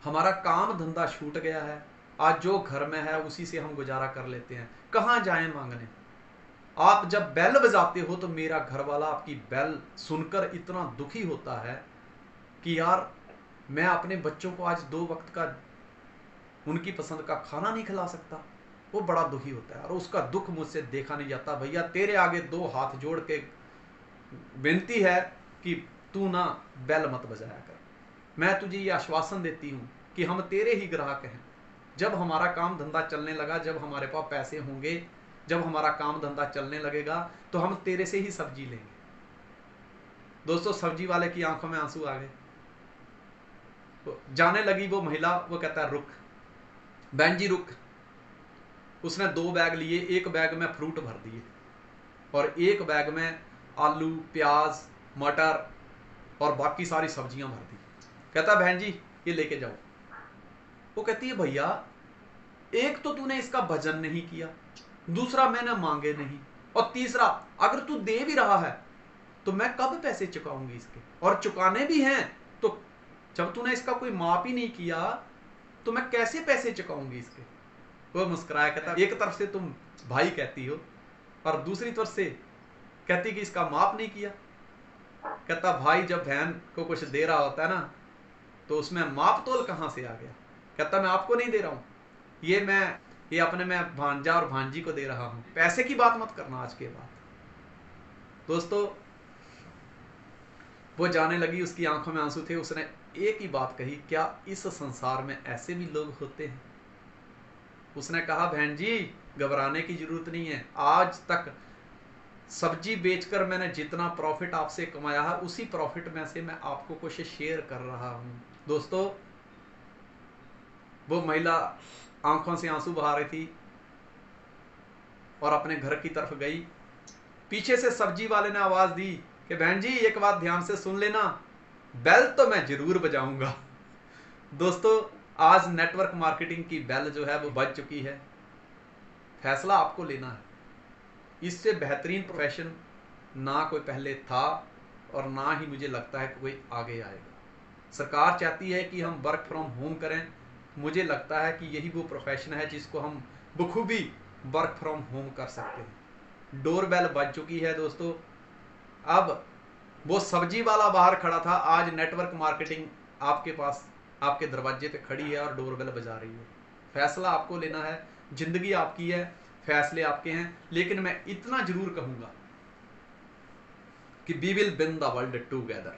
हमारा काम धंधा छूट गया है, आज जो घर में है उसी से हम गुजारा कर लेते हैं, कहाँ जाएं मांगने। आप जब बेल बजाते हो तो मेरा घर वाला आपकी बेल सुनकर इतना दुखी होता है कि यार मैं अपने बच्चों को आज 2 वक्त का उनकी पसंद का खाना नहीं खिला सकता। वो बड़ा दुखी होता है और उसका दुख मुझसे देखा नहीं जाता। भैया तेरे आगे 2 हाथ जोड़ के विनती है कि तू ना बेल मत बजाया कर। मैं तुझे ये आश्वासन देती हूँ कि हम तेरे ही ग्राहक हैं। जब हमारा काम धंधा चलने लगा, जब हमारे पास पैसे होंगे, जब हमारा काम धंधा चलने लगेगा तो हम तेरे से ही सब्जी लेंगे। दोस्तों सब्जी वाले की आंखों में आंसू आ गए। तो जाने लगी वो महिला, वो कहता है रुक बहन जी रुक। उसने 2 बैग लिए, एक बैग में फ्रूट भर दिए और एक बैग में आलू, प्याज, मटर और बाकी सारी सब्जियां भर दी। कहता बहन जी ये लेके जाओ। वो कहती है भैया एक तो तूने इसका भजन नहीं किया, दूसरा मैंने मांगे नहीं, और तीसरा अगर तू दे भी रहा है तो मैं कब पैसे चुकाऊंगी इसके, और चुकाने भी हैं तो जब तूने इसका कोई माप ही नहीं किया तो मैं कैसे पैसे चुकाऊंगी इसके। वो मुस्कुराया, कहता एक तरफ से तुम भाई कहती हो और दूसरी तरफ से कहती कि इसका माप नहीं किया। कहता भाई जब बहन को कुछ दे रहा होता है ना तो उसमें माप तोल कहां से आ गया। कहता मैं आपको नहीं दे रहा हूं, ये अपने में भांजा और भांजी को दे रहा हूं, पैसे की बात मत करना आज के बाद। दोस्तों वो जाने लगी, उसकी आंखों में आंसू थे। उसने एक ही बात कही, क्या इस संसार में ऐसे भी लोग होते हैं? उसने कहा बहन जी घबराने की जरूरत नहीं है, आज तक सब्जी बेचकर मैंने जितना प्रॉफिट आपसे कमाया है उसी प्रॉफिट में से मैं आपको कुछ शेयर कर रहा हूं। दोस्तों वो महिला आंखों से आंसू बहा रही थी और अपने घर की तरफ गई। पीछे से सब्जी वाले ने आवाज दी कि बहन जी एक बात ध्यान से सुन लेना, बेल तो मैं जरूर बजाऊंगा। दोस्तों आज नेटवर्क मार्केटिंग की बेल जो है वो बज चुकी है। फैसला आपको लेना है। इससे बेहतरीन प्रोफेशन ना कोई पहले था और ना ही मुझे लगता है कि कोई आगे आएगा। सरकार चाहती है कि हम वर्क फ्रॉम होम करें, मुझे लगता है कि यही वो प्रोफेशन है जिसको हम बखूबी वर्क फ्रॉम होम कर सकते हैं। डोरबेल बज चुकी है दोस्तों। अब वो सब्जी वाला बाहर खड़ा था, आज नेटवर्क मार्केटिंग आपके पास आपके दरवाजे पे खड़ी है और डोरबेल बजा रही है। फैसला आपको लेना है, जिंदगी आपकी है, फैसले आपके हैं। लेकिन मैं इतना जरूर कहूंगा कि we will win the world together.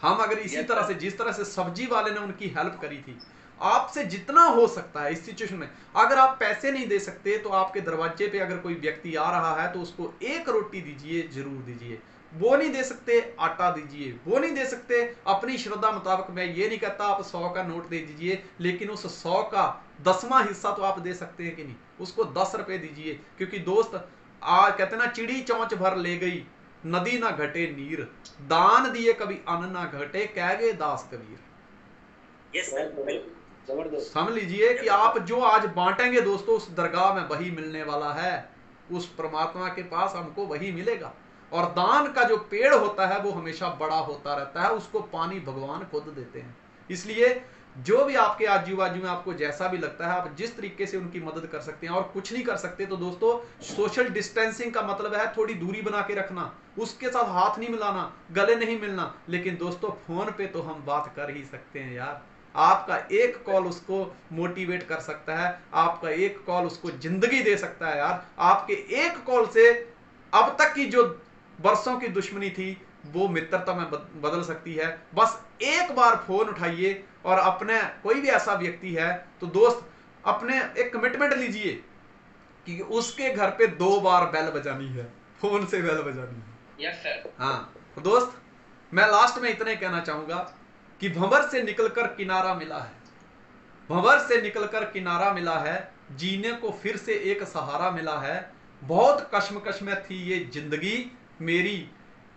हम अगर इसी तरह से, जिस तरह से सब्जी वाले ने उनकी हेल्प करी थी, आपसे जितना हो सकता है इस सिचुएशन में, अगर आप पैसे नहीं दे सकते तो आपके दरवाजे पे अगर कोई व्यक्ति आ रहा है तो उसको एक रोटी दीजिए, जरूर दीजिए। वो नहीं दे सकते, आटा दीजिए। वो नहीं दे सकते, अपनी श्रद्धा मुताबिक, मैं ये नहीं कहता आप 100 का नोट दे दीजिए, लेकिन उस 100 का 10वां हिस्सा तो आप दे सकते हैं कि नहीं, उसको 10 रुपए दीजिए। क्योंकि दोस्त कहते ना, चिड़ी चौंच भर ले गई, नदी ना घटे नीर, दान दिए कभी अन्न ना घटे, कह गए दास कबीर। समझ लीजिए कि आप जो आज बांटेंगे दोस्तों, उस दरगाह में वही मिलने वाला है, उस परमात्मा के पास हमको वही मिलेगा। और दान का जो पेड़ होता है वो हमेशा बड़ा होता रहता है, उसको पानी भगवान खुद देते हैं। इसलिए जो भी आपके आजू बाजू में आपको जैसा भी लगता है, आप जिस तरीके से उनकी मदद कर सकते हैं, और कुछ नहीं कर सकते तो दोस्तों, सोशल डिस्टेंसिंग का मतलब है थोड़ी दूरी बना के रखना, उसके साथ हाथ नहीं मिलाना, गले नहीं मिलना। लेकिन दोस्तों फोन पे तो हम बात कर ही सकते हैं यार। आपका एक कॉल उसको मोटिवेट कर सकता है, आपका एक कॉल उसको जिंदगी दे सकता है यार। आपके एक कॉल से अब तक की जो वर्षों की दुश्मनी थी वो मित्रता में बदल सकती है। बस एक बार फोन उठाइए, और अपने कोई भी ऐसा व्यक्ति है तो दोस्त, अपने एक कमिटमेंट लीजिए कि उसके घर पे 2 बार बेल बजानी है, फोन से बेल बजानी है। Yes sir. हाँ तो दोस्त, मैं लास्ट में इतना ही कहना चाहूंगा कि भंवर से निकलकर किनारा मिला है, भंवर से निकलकर किनारा मिला है, जीने को फिर से एक सहारा मिला है। बहुत कश्मकश में थी ये जिंदगी मेरी,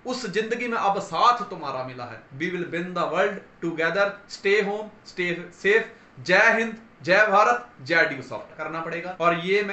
उस जिंदगी में अब साथ तुम्हारा मिला है। We will win the world together, stay home, stay safe. जय हिंद, जय भारत, जय ड्यू सॉफ्ट करना पड़ेगा। और ये